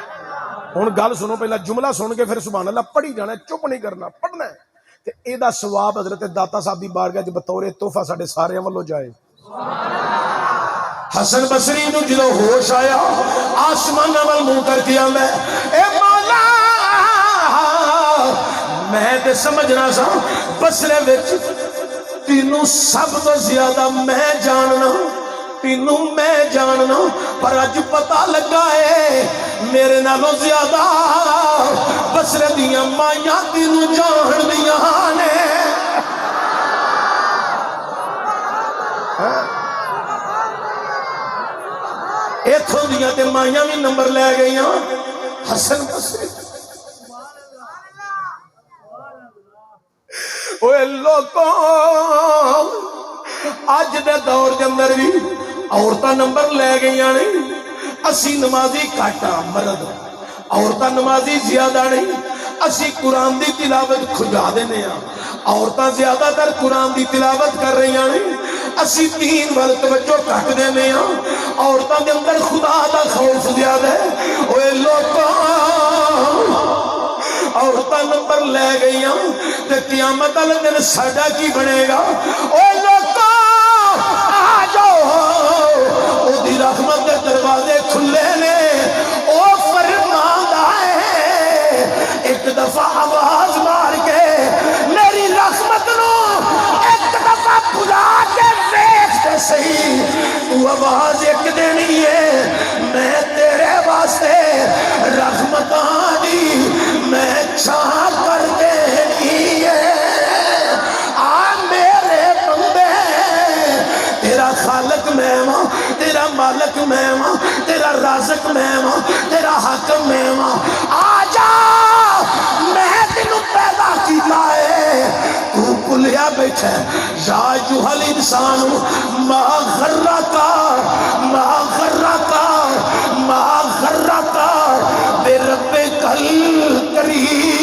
ہن گل سنو, پہلا جملہ سن کے پھر سبحان اللہ پڑھی جانا ہے, چپ نہیں کرنا, پڑھنا ہے. تے اے دا ثواب حضرت داتا صاحب دی بارگاہ وچ بطور تحفہ ساڈے سارے والوں جائے. حسن بصری نو جدوں ہوش آیا آسمان ول منہ کر کے آندا ہے, اے مولا میں تے سمجھنا سا بصرے وچ تینوں سب تو زیادہ میں جاننا, تینوں میں جاننا, پر اج پتہ لگا ہے میرے نالوں زیادہ بصرے دیاں مائیاں تینوں جان دیاں نے. ایتھوں دیاں تے مائیاں بھی نمبر لے گئیاں. حسن بصری اوے لوگوں اج دے دور دے اندر بھی عورتاں نمبر لے گئیاں نہیں. اسی نمازی کاٹا مرد, عورتاں نمازی زیادہ نہیں. اسی قرآن دی تلاوت کھجا دینے ہاں, عورتاں زیادہ تر قرآن دی تلاوت کر رہی ہیں نہیں. اسی دین وال توجہ کٹ دینے ہاں, عورتاں دے اندر خدا دا خوف زیادہ ہے. اوے لوگوں عورتاں نمبر لے گئی ہیں تے قیامت والے دن ساڈا کی بنے گا. اوے لوگوں آ جاؤ, او دی رحمت دے دروازے کھلے نے. او فرماندا ہے ایک دفعہ آواز مار کے میری رحمت نو ایک دفعہ بلا کے ویکھ تے صحیح, تو آواز ایک دینی ہے میں تیرے واسطے رحمتاں دی میں چھا کر دینی ہے. آ میرے بندے تیرا خالق میں ہاں, تیرا مالک میں ہاں, تیرا رازق میں ہاں, تیرا حاکم میں ہاں. آ جا میں تینوں پیدا کیتا ہے, تو بھلیا بیٹھا ہے. یا ایھا الانسان ما غرک ما غرک ما غرک بربک الکریم.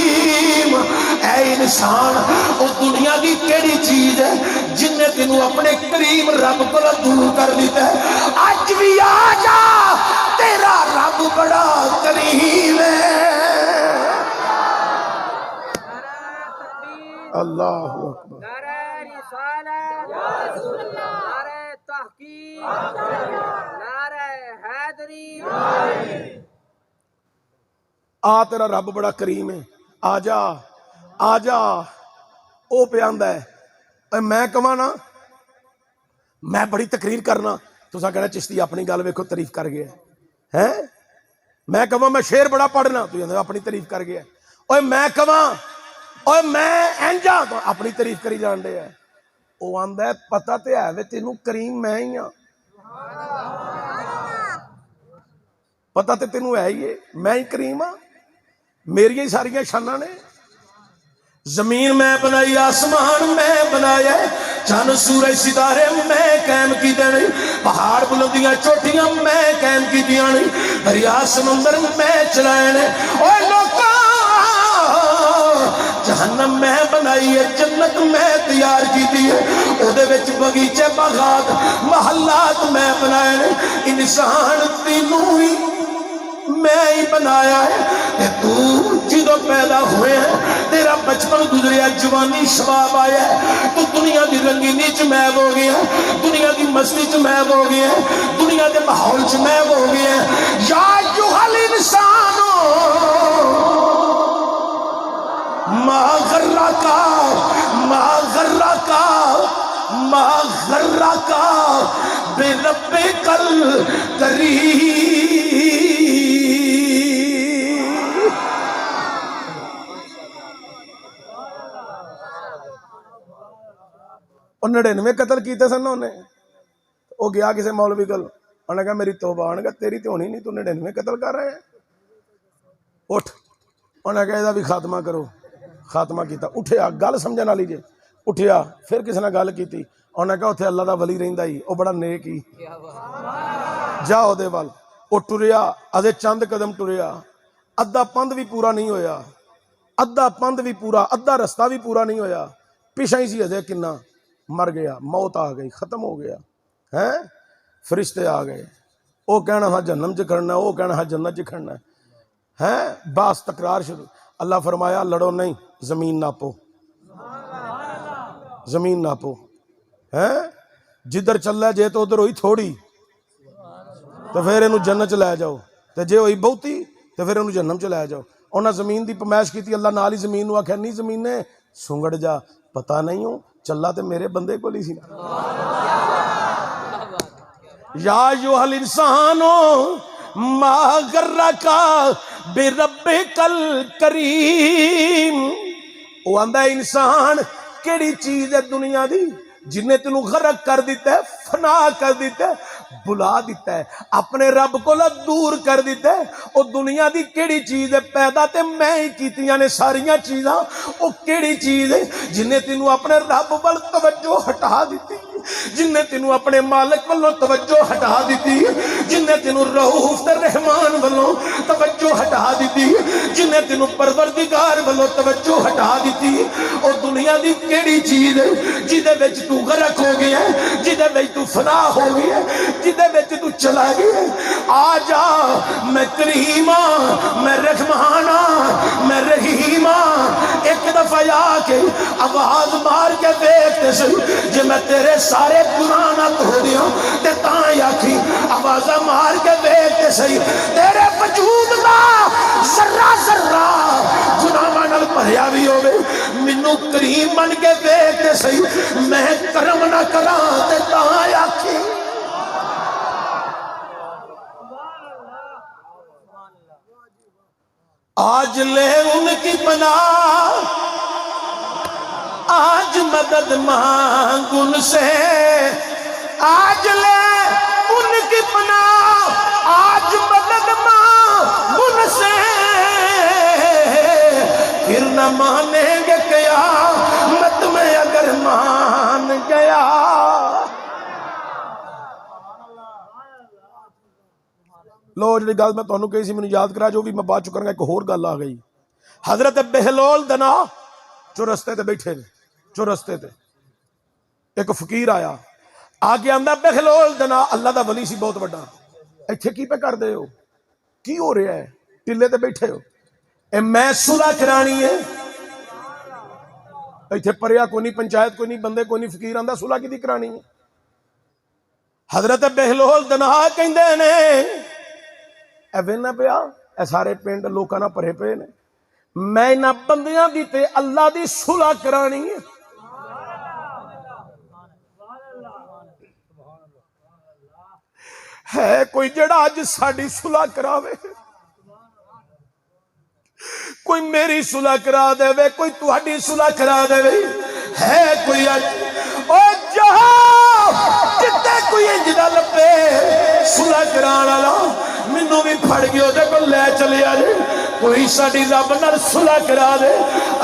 اے انسان او دنیا دی کیڑی چیز ہے جن نے تینوں اپنے کریم رب کو دور کر دیتا ہے. اج بھی آ جا تیرا رب بڑا کریم ہے. اللہ اکبر. نعرہ رسالت، نعرہ تحقیق، نعرہ حیدری. آ تیرا رب بڑا کریم ہے، آ جا آ جا. وہ پہ آندا ہے اے میں کہاں نا میں بڑی تقریر کرنا، تساں کہنا چشتی اپنی گل ویکھو تعریف کر گیا ہے. میں کہاں میں شعر بڑا پڑھنا، تو کہندے اپنی تعریف کر گیا. اوے میں کہاں اوے میں انجا، تو اپنی تعریف کری جان دے ہے. وہ آندا ہے پتہ تے ہے وے تینوں کریم میں ہی ہاں، پتہ تے تینوں ہے ہی ہے میں ہی کریم ہاں، میری ہی ساریاں شاناں نے. زمین میں بنائی، آسمان میں بنایا، چند سورج ستارے میں قائم کی دینے، پہاڑ بلندیاں چوٹیاں میں قائم کی دینے، دریا سمندر میں چلائے نے. اوے لوکاں جہنم میں بنائی ہے، جنت میں تیار کی دی ہے، او دے وچ بغیچے باغات محلات میں بنائے نے. انسان تینوں ہی میں ہی بنایا ہے کہ تو جدو پیدا ہوئے ہیں تیرا بچپن گزریا، جوانی شباب آیا ہے، تو دنیا دی رنگینی چ محو ہو گیا، دنیا دی مستی چ محو ہو گیا، دنیا دے ماحول چ محو ہو گیا. یا ایھا الانسان ما غرک ما غرک ما غرک بربک الکریم. اور 99 قتل کیتے سن انہیں. وہ گیا کسی مولوی کل، انہوں نے کہا میری توبہ، انہوں نے کہا تیری تو ہونی نہیں، تو 99 قتل کر رہے ہیں. اٹھ، انہوں نے کہا یہ بھی خاتمہ کرو. خاتمہ کیتا، اٹھیا، گل سمجھن والی جے. اٹھیا پھر کسی نے گل کیتی، انہوں نے کہا اتنے اللہ دا ولی رہندا ہی، وہ بڑا نیک ہی، جا او دے ول. وہ ٹریا، ادھے چند قدم ٹریا، ادھا پند بھی پورا نہیں ہویا، ادھا پند بھی پورا، ادھا رستہ بھی پورا نہیں ہویا، پیچھے ہی سی ادھے کنا مر گیا، موت آ گئی، ختم ہو گیا. ہیں فرشتے آ گئے، وہ کہنا ہاں جہنم چ کھڑنا ہے، وہ کہنا ہاں جنت چ کھڑنا ہے. باس تکرار شروع. اللہ فرمایا لڑو نہیں، زمین ناپو، زمین ناپو. جدھر چل رہا جے تو ادھر ہوئی تھوڑی تو پھر اینو جنت چ لے جاؤ، تے جے ہوئی بہتی تو پھر اینو جہنم چ لے جاؤ. انہاں زمین دی پمائش کیتی، اللہ نال ہی زمین نو آکھیا نہیں زمین نے سنگڑ جا، پتہ نہیں ہوں چلا تے میرے بندے کو لی سی. یا ایھا الانسان ما غرک بربک الکریم. وہ آندا ہے انسان کیڑی چیز ہے دنیا دی جن نے تینوں غرق کر دیتا ہے، فنا کر دیتا ہے، بلا دیتا ہے، اپنے رب کو دور کر دیتا ہے. وہ دنیا دی کیڑی چیز ہے؟ پیدا تے میں ہی کیتیاں نے ساریاں چیزاں. وہ کیڑی چیز ہے جن نے تینوں اپنے رب ول توجہ ہٹا دیتی، جن نے تینوں اپنے مالک والوں توجہ ہٹا دیتی، جن نے تینوں رؤوف تے رحمان والوں توجہ ہٹا دیتی، جن نے تینوں پروردگار والوں توجہ ہٹا دیتی. اور دنیا دی کیڑی چیز ہے جدے وچ تو غرق ہو گیا ہے، جدے وچ تو فنا ہو گیا ہے، جدے وچ تو چلا گیا ہے؟ آ جا، میں کریم ہاں، میں رحمان ہاں، میں رحیم ہاں. ایک دفعہ آ کے آواز مار کے دیکھتے سی، جے میں تیرے سارے گناہ نہ دھو دیاں تے تاں آکھی آواز مار کے دیکھتے سی تیرے وجود دا ذرہ ذرہ گناہاں نال بھریا بھی ہوے، مینوں کریم بن کے دیکھتے سی، میں کرم نہ کراں تے تاں آکھی. آج لے ان کی پناہ، آج مدد مانگ ان سے، آج لے ان کی پناہ، آج مدد مانگ ان سے، پھر نہ مانیں گے قیامت میں اگر مان گیا. لو جی گل میں تمہیں کہی سی مجھے یاد کرا، جو بھی میں بات چکا، ایک اور گل آ گئی. حضرت بہلول دنا چورستے تے بیٹھے نے، چورستے تے ایک فقیر آیا، آگے آندا بہلول دنا اللہ دا ولی سی بہت بڑا، ایتھے کی پہ کر دے ہو، کی ہو رہا ہے، ٹلے تے بیٹھے ہو، اے میں صلح کرانی ہے، ਇੱਥੇ ਪਰਿਆ ਕੋਈ ਨਹੀਂ, ਪੰਚਾਇਤ ਕੋਈ ਨਹੀਂ, ਬੰਦੇ ਕੋਈ ਨਹੀਂ, ਫਕੀਰ ਆਂਦਾ ਸੁਲਾ ਕਿਹਦੀ ਕਰਾਣੀ ਹੈ। حضرت بہلول دنا کہندے نے اے وینا پیا اے سارے پنڈ لوکاں نال بھرے پے نے، میں انہاں بندیاں دی تے اللہ دی صلح کرانی ہے کوئی جڑا اج ساڈی صلح کراوے، کوئی میری صلح کرا دے وے، کوئی تہاڈی صلح کرا دے وے، ہے کوئی اج او جہاں جتے کوئی انجدہ لپے صلح کران والا مینوں بھی پھڑ گیا دے کو لے چلے آ جے، کوئی ساڈی رب نال صلح کرا دے،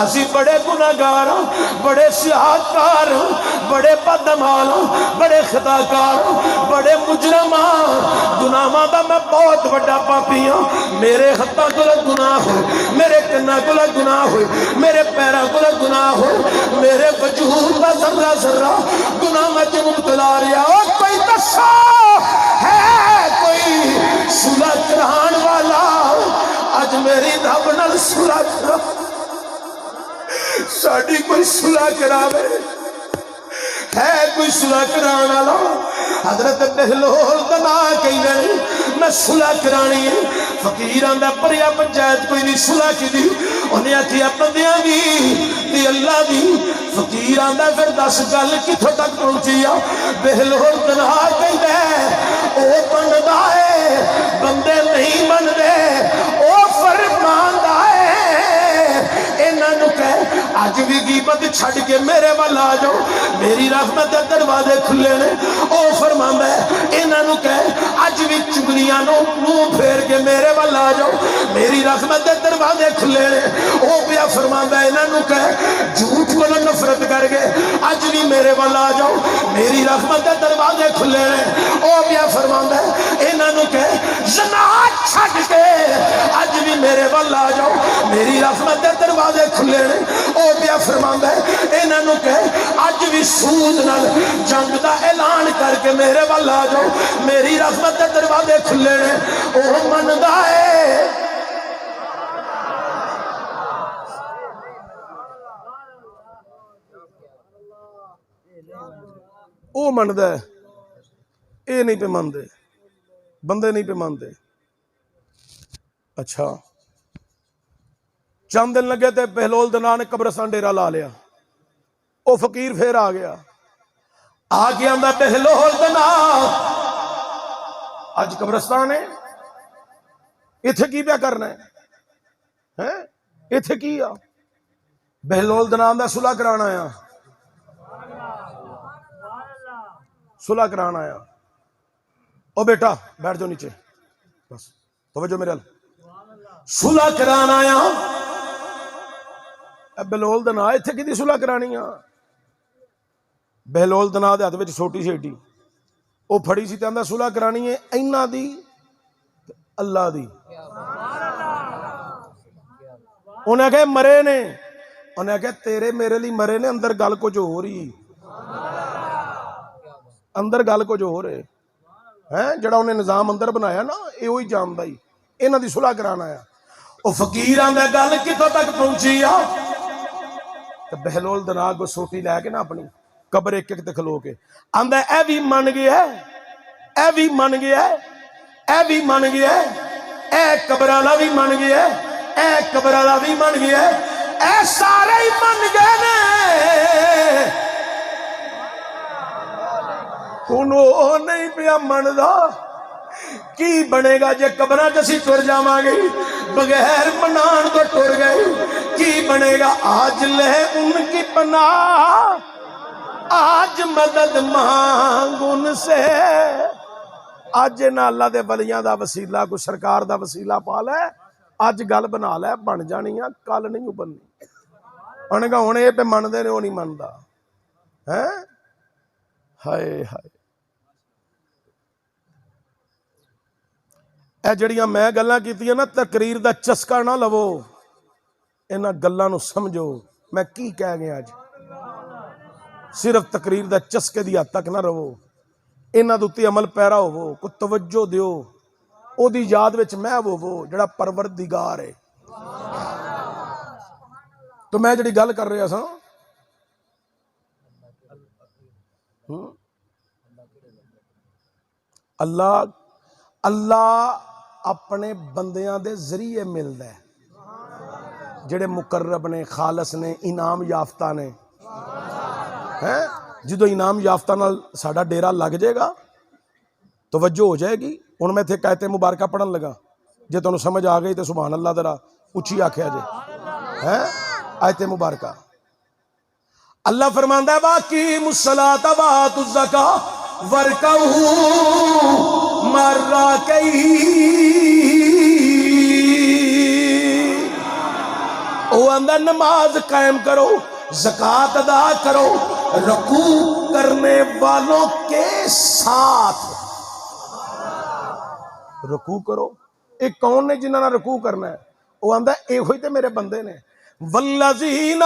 اسی بڑے گناہگار ہاں، بڑے سیاحتکار ہاں، بڑے بدعمال ہاں، بڑے خطاکار ہاں، بڑے مجرم ہاں، گناہاں دا میں بہت بڑا پاپی ہاں، میرے ہتھاں تو گناہ ہوئے، میرے کناں تو گناہ ہوئے، میرے پیراں تو گناہ ہوئے، میرے وجود دا ذرہ ذرہ گناہ میں مبتلا رہا، اور کوئی دسا ہے کوئی صلح کران والا اج میری رب نال صلح کرا، ساڈی کوئی صلح کراوے، ہے کوئی صلح کران والا؟ حضرت بہلول دا نام کہندے نے میں صلح کرانی ہے، فقیر آندا پریا پنچایت کوئی نہیں صلح کیتی، انہیں آکھیا بندیاں دی تے اللہ دی، فقیر آندا پھر دس گل کتھوں تک پہنچی آ؟ بہلول دا نام کہندا او بندا ہے بندے نہیں بندے، او فرماندا ہے انہاں نوں کہے اج بھی غیبت چھڈ کے میرے وال آ جاؤ، میری رحمت دے دروازے کھلے نے، او فرماندا ہے انہاں نوں کہے اج بھی چگلیاں نوں منہ پھیر کے میرے وال آ جاؤ، میری رحمت دے دروازے کھلے نے، او پیا فرماندا ہے انہاں نوں کہے جھوٹ کو نفرت کر کے اج بھی میرے وال آ جاؤ، میری رحمت دے دروازے کھلے نے، او پیا فرماندا ہے انہاں نوں کہے زنا چھڈ کے اج بھی میرے وال آ جاؤ، میری رحمت دے دروازے کھلے نے، او پیا فرماندا ہے انہاں نوں کہے اج بھی سود نال جنگ دا اعلان کر کے میرے وال آ جاؤ، میری رحمت دے دروازے کھلے نے، او مندا ہے او مندا ہے، اے نہیں پہ مندے، بندے نہیں پہ مندے۔ اچھا چند دن لگے تے بہلول دنا نے قبرستان ڈیرا لا لیا، او فقیر پھر آ گیا آندا بہلول دنا اج قبرستان ہے ایتھے کی پیا کرنا ہے ایتھے کی آ؟ بہلول دنا آندا صلح کرانا آیا، صلح کرانا آیا، او بیٹا بیٹھ جاؤ نیچے، بس توجہ میرے صلح کرانا آیا۔ بہلول دنا ایتھے کی صلح کرانی آ؟ بہلول دنا دے ہاتھ وچ چھوٹی سی ہڈی او پھڑی سی تے آندا صلح کرانی ہے انہاں دی اللہ دی، انہیں کہے مرے نے، انہیں کہے تیرے میرے لی مرے نے، اندر گل کچھ ہو رہی، اندر گل کچھ ہو رہے ہیں، جڑا انہیں نظام اندر بنایا نا یہ وہی جاندا ہی، انہاں دی صلح کرانا ہے۔ او فقیر آندا گل کتھوں تک پہنچی آ؟ تے بہلول دنا کو سوٹی لے کے نا اپنی قبر ایک ایک تے کھلو کے آندا اے بھی من گیا ہے، اے بھی من گیا ہے، اے بھی من گیا ہے، اے قبر والا بھی من گیا ہے، اے قبر والا بھی من گیا ہے، اے سارے ہی من گئے نے، انہوں نہیں پیا مندا کی بنے گا جے قبراں جسی ٹر جاواں گے بغیر منان تو ٹر گئے، کی بنے گا آج لے ان کی پناہ، آج مدد مانگ ان سے، آج نہ اللہ دے ولیاں دا وسیلہ کو سرکار دا وسیلہ پا لے، آج گل بنا لے بن جانی ہے، کل نہیں بننی۔ انہیں کہا ہونے پہ من دے نے وہ نہیں مندا ہے، ہائے ہائے۔ اے جڑیاں میں گلاں کیتیاں نا تقریر دا چسکا نہ لو، انہاں گلاں نو سمجھو میں کی کہہ گیا اج، صرف تقریر دا چسکے دی حد تک نہ رہو، انہاں دے عمل پیرا ہوو، کو توجہ دیو، او دی یاد وچ میں ہوو جڑا پروردگار ہے۔ تو میں جڑی گل کر رہا سا اللہ اپنے بندیاں دے ذریعے ملدا ہے، جڑے مقرب نے، خالص نے، انعام یافتہ نے. جدو انعام یافتہ نال ساڈا ڈیرا لگ جائے گا توجہ ہو جائے گی. ہن میں اتنے آیت مبارکہ پڑھن لگا، جے تانوں سمجھ آ گئی تو سبحان اللہ ذرا اچھی آکھیا جے. آیت مبارکہ اللہ فرماندا ہے واقیم الصلاۃ وآتوا الزکاۃ وارکعوا مع الراکعین. وہ اندر نماز قائم کرو، زکوٰۃ ادا کرو، رکوع کرنے والوں کے ساتھ رکوع کرو. ایک کون نے جنہاں نے رکوع کرنا ہے؟ وہ آندا ہے اے ہوئی تے میرے بندے نے. والذین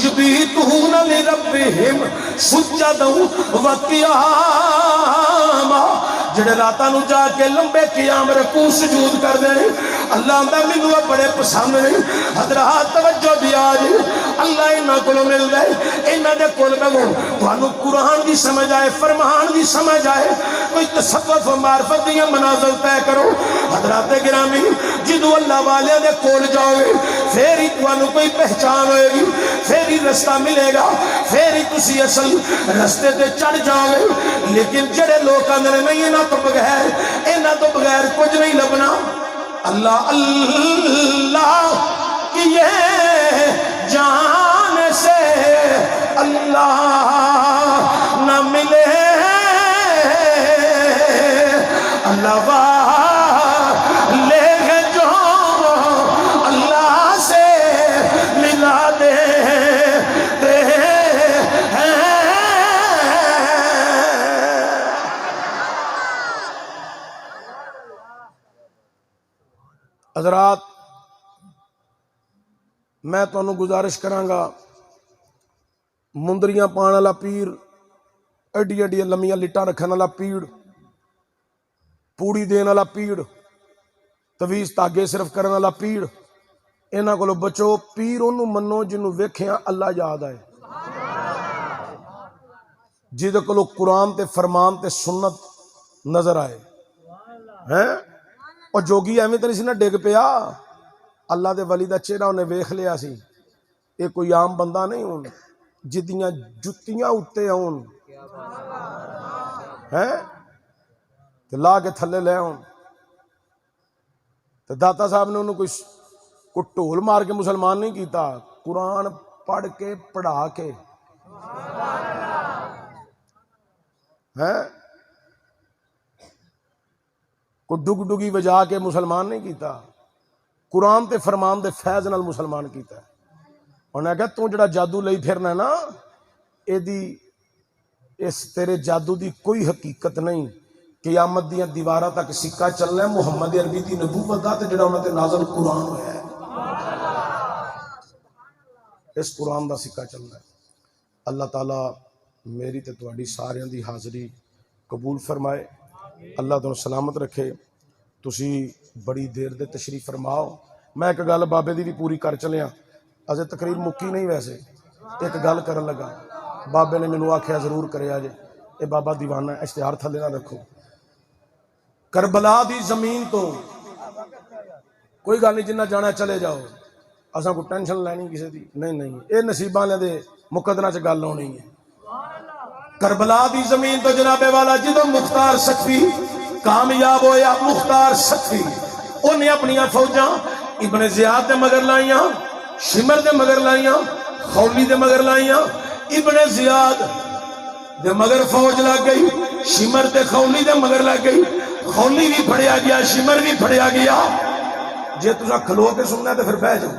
یبیتون لربہم سجدا وقیاما، جڑے راتاں نو جا کے لمبے قیام رکوع سجود کر دے. اللہ آندا مینوں بڑے پسند نے. حضرات توجہ دیا جی، اللہ انہاں کولوں مل دے، انہاں دے کول بہو، تانوں قرآن دی سمجھ آئے، فرمان دی سمجھ آئے، کوئی تصوف و معرفت دی منازل طے کرو. حضرات گرامی، جدو اللہ والے دے کول جاؤ گے پھر ہی تانوں کوئی پہچان ہوئے گی، پھر ہی رستہ ملے گا، پھر ہی تسی اصل رستے تے چڑھ جاؤ گے. لیکن جڑے لوگ آندے نہیں انہاں تو بغیر کچھ نہیں لبنا. اللہ اللہ کیے جان سے اللہ نہ ملے، اللہ والے جو اللہ سے ملا دیتے ہیں. حضرات میں تانوں گزارش کراں گا، مندریاں پان والا پیر، ایڈی ایڈی لمیاں لٹاں رکھن والا پیڑ، پوڑی دین والا پیڑ، تویز تاگے صرف کرن والا پیڑ، انہاں کولوں بچو. پیر انہوں منو جنوں ویکھیاں اللہ یاد آئے، جہدے کولوں قرآن تے فرمان تے سنت نظر آئے. اور جوگی ایویں تے نہیں سی نہ ڈگ پیا، اللہ دے ولی دا چہرہ انہیں ویکھ لیا سی. یہ کوئی عام بندہ نہیں ہون جدیاں جتیاں اتے ہون تے لا کے تھلے لے ہون. تے داتا صاحب نے انہوں کوئی ٹول مار کے مسلمان نہیں کیتا، قرآن پڑھ کے پڑھا کے کوئی ڈگ ڈگی وجا کے مسلمان نہیں کیتا، قرآن تے فرمان دے فیض نال مسلمان کیتا ہے. انہیں کہا تو جڑا جادو لئی پھرنا ہے نا، اس تیرے جادو دی کوئی حقیقت نہیں. قیامت دیاں دیواراں تک سکہ چلنا ہے محمد عربی دی نبوت دا تے جڑا انہاں تے نازل قرآن ہویا ہے، اس قرآن دا سکہ چلنا ہے. اللہ تعالیٰ میری تے تواڈی ساریاں دی حاضری قبول فرمائے، اللہ تانوں سلامت رکھے. تسی بڑی دیر دے تشریف فرماؤ. میں ایک گل بابے دی بھی پوری کر چلیا، اجے تقریر مکی نہیں. ویسے ایک گل کرن لگا، بابے نے مینوں آکھیا ضرور کریا جے. اے بابا دیوانہ ہے، اشتہار تھلے نہ رکھو. کربلا دی زمین تو کوئی گل نہیں، جنہ جانا چلے جاؤ، اساں کو ٹینشن لینی کسی دی نہیں. اے نصیباں والے دے مقدرہ چ گل ہونی ہے. کربلا دی زمین تو جناب والا جدو مختار سکفی کامیاب ہویا، مختار سکفی انہیں اپنی فوجاں ابن زیاد دے مگر لائیاں، شمر دے مگر لائیاں، خولی دے مگر لائیاں. ابن زیاد دے مگر فوج لگ گئی، شمر دے خولی دے مگر لگ گئی. خولی بھی پھڑیا گیا، شمر بھی پھڑیا گیا. جے تسا کھلو کے سننا ہے تو پھر بہ جاؤ.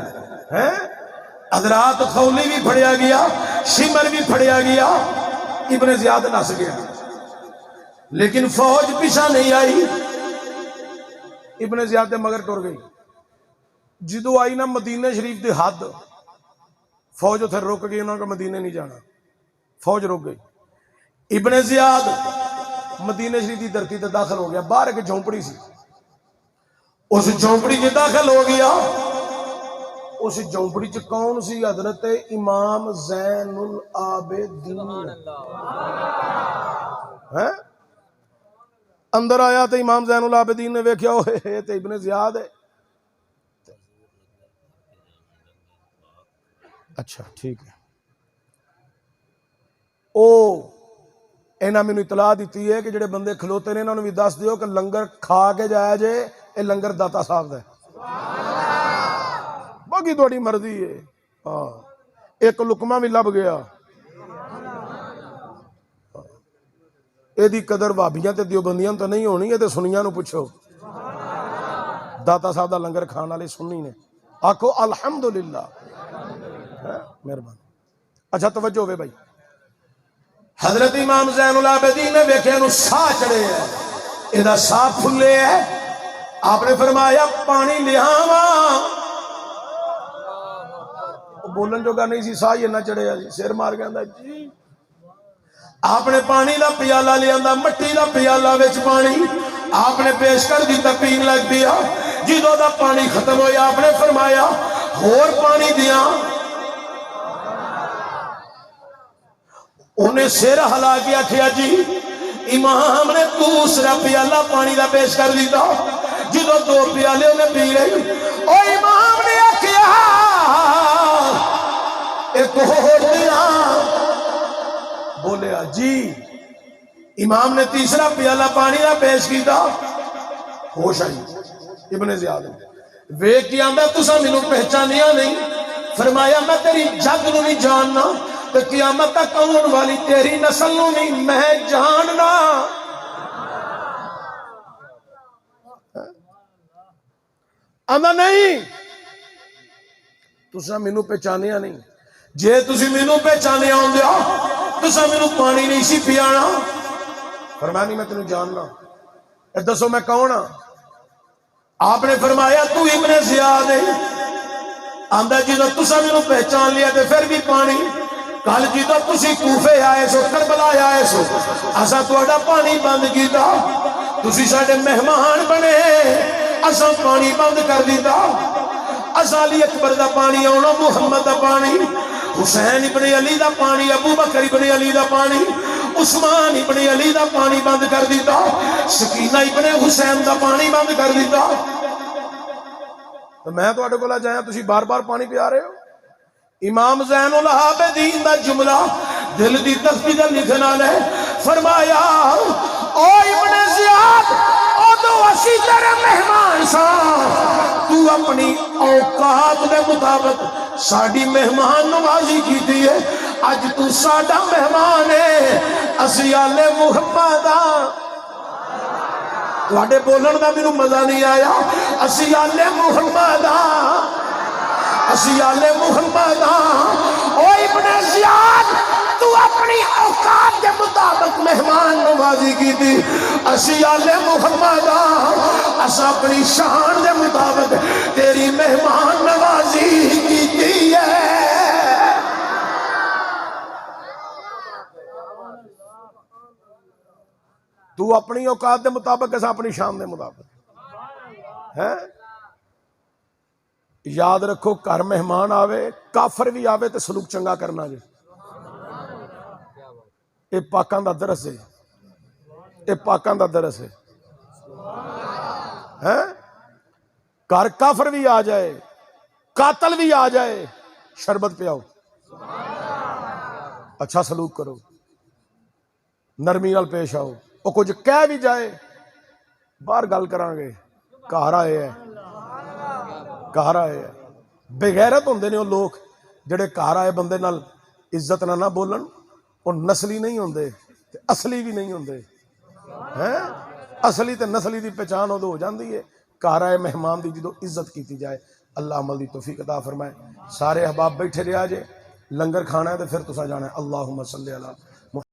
حضرات خولی بھی پھڑیا گیا، شمر بھی پھڑیا گیا، ابن زیاد نس گیا. لیکن فوج پیچھا نہیں آئی، ابن زیاد دے مگر ٹر گئی. جدو آئی نا مدینہ شریف دی حد، فوج اتھے رک گئی، انہوں نے مدینہ نہیں جانا، فوج رک گئی. ابن زیاد مدینہ شریف دی دھرتی تے داخل ہو گیا. باہر ایک جھونپڑی سی، اس جھونپڑی میں داخل ہو گیا. اس جھونپڑی چ کون سی؟ حضرت امام زین العابدین ہے۔ اندر آیا تو امام زین العابدین نے ویکھیا ہوئے تے ابن زیاد ہے۔ اچھا ٹھیک ہے، او انہاں مینوں اطلاع دیتی ہے کہ جڑے بندے کھلوتے نے انہاں نوں بھی دس دیو کہ لنگر کھا کے جایا جے، اے لنگر داتا صاحب دا ہے، باقی تہاڈی مرضی ہے۔ ہاں ایک لقمہ بھی لب گیا، اے دی قدر بھابیاں تے دیوبندیاں تو نہیں ہونی، اے تے سنیاں نو پوچھو۔ داتا صاحب دا لنگر کھان والے سنی نے، آکھو الحمدللہ۔ مہربانی۔ اچھا توجہ ہوئے بھائی، حضرت امام زین العابدین نے ویکھیا نو ساہ چڑھے ہے، اے دا ساہ پھلے ہے، آپ نے فرمایا پانی لیاواں، بولن جو گا نہیں سی، ساہ یہ نہ چڑھے ہے، سر مار کے اندر جی۔ آپ نے پانی دا پیالہ لے آندا، مٹی دا پیالہ وچ پانی آپ نے پیش کر دیتا، پین لگ دیا۔ جدوں دا پانی ختم ہویا آپ نے فرمایا اور پانی دیاں، انہیں سر ہلا کے آکھیا جی امام نے دوسرا پیالہ پانی دا پیش کر دیتا۔ جدوں دو پیالے انہیں پی رہی، او امام نے آکھیا ایک اور دیاں، بولیا جی۔ امام نے تیسرا پیالہ پانی دا پیش کیتا، ہوش آئی ابن زیاد ویکھ کے آندا تساں مینوں پہچانیا نہیں، فرمایا میں تیری جد نو نہیں جاننا تے قیامت تک آن والی تیری نسل نو نہیں میں جاننا۔ آندا نہیں تساں مینوں پہچانیا نہیں، جے تسی مینوں پہچانیا ہوندے تساں مینوں پانی نہیں سی پیانا۔ فرمایا نہیں میں تینوں جاننا، اے دسو میں کون ہاں؟ آپ نے فرمایا تو ابن زیاد ہے۔ آندا جدوں تساں مینوں پہچان لیا تے پھر بھی پانی، کل جدوں تسی کوفے آئے سو، کربلا آئے سو، اساں تہاڈا پانی بند کیتا، تسی ساڈے مہمان بنے، اساں پانی بند کر دیتا۔ اساں علی اکبر دا پانی آنا، محمد دا پانی، حسین ابن علی دا پانی، ابو بکر ابن علی دا پانی، عثمان ابن علی دا پانی بند کر دیتا، سکینہ ابن حسین دا پانی بند کر دیتا۔ تو میں تو اٹھے کولا جایا تسی بار بار پانی پیا رہے ہو۔ امام زین العابدین دا جملہ دل دی تختی دا لکھنا لے، فرمایا او ابن زیاد او تو اسی تیرے مہمان سا، تو اپنی اوقات دے مطابق ساڑی مہمان نوازی کی دیئے، آج تو ساڑا مہمان ہے، اسی آل محمد تواڈے بولن دا مینوں مزہ نہیں آیا، اسی آل محمد اسی آل محمد۔ او ابن زیاد تو اپنی اوقات کے مطابق مہمان نوازی کی تھی، اسی آل محمد اسا اپنی شان کے مطابق تیری مہمان نوازی کی تھی ہے۔ تو اپنی اوقات دے مطابق ایسا اپنی شان دے مطابق ہے۔ یاد رکھو گھر مہمان آوے، کافر بھی آوے تو سلوک چنگا کرنا جے، اے پاکان دا درس ہے، اے پاکان دا درس ہے۔ گھر کافر بھی آ جائے، قاتل بھی آ جائے، شربت پہ آؤ، اچھا سلوک کرو، نرمی نال پیش آؤ۔ وہ کچھ کہہ بھی جائے باہر گل کران گے، گھر آئے ہے، گھر آئے ہے۔ بے غیرت ہوندے نے وہ لوگ جڑے گھر آئے بندے نال عزت نہ بولن، وہ نسلی نہیں ہوندے تے اصلی بھی نہیں ہوندے۔ اصلی تے نسلی دی پہچان ادو ہو جاندی ہے گھر آئے مہمان دی جدو عزت کیتی جائے۔ اللہ عمل دی توفیق عطا فرمائے۔ سارے احباب بیٹھے رہا جے، لنگر کھانا ہے تو پھر تسا جانا ہے۔ اللہم صلی علی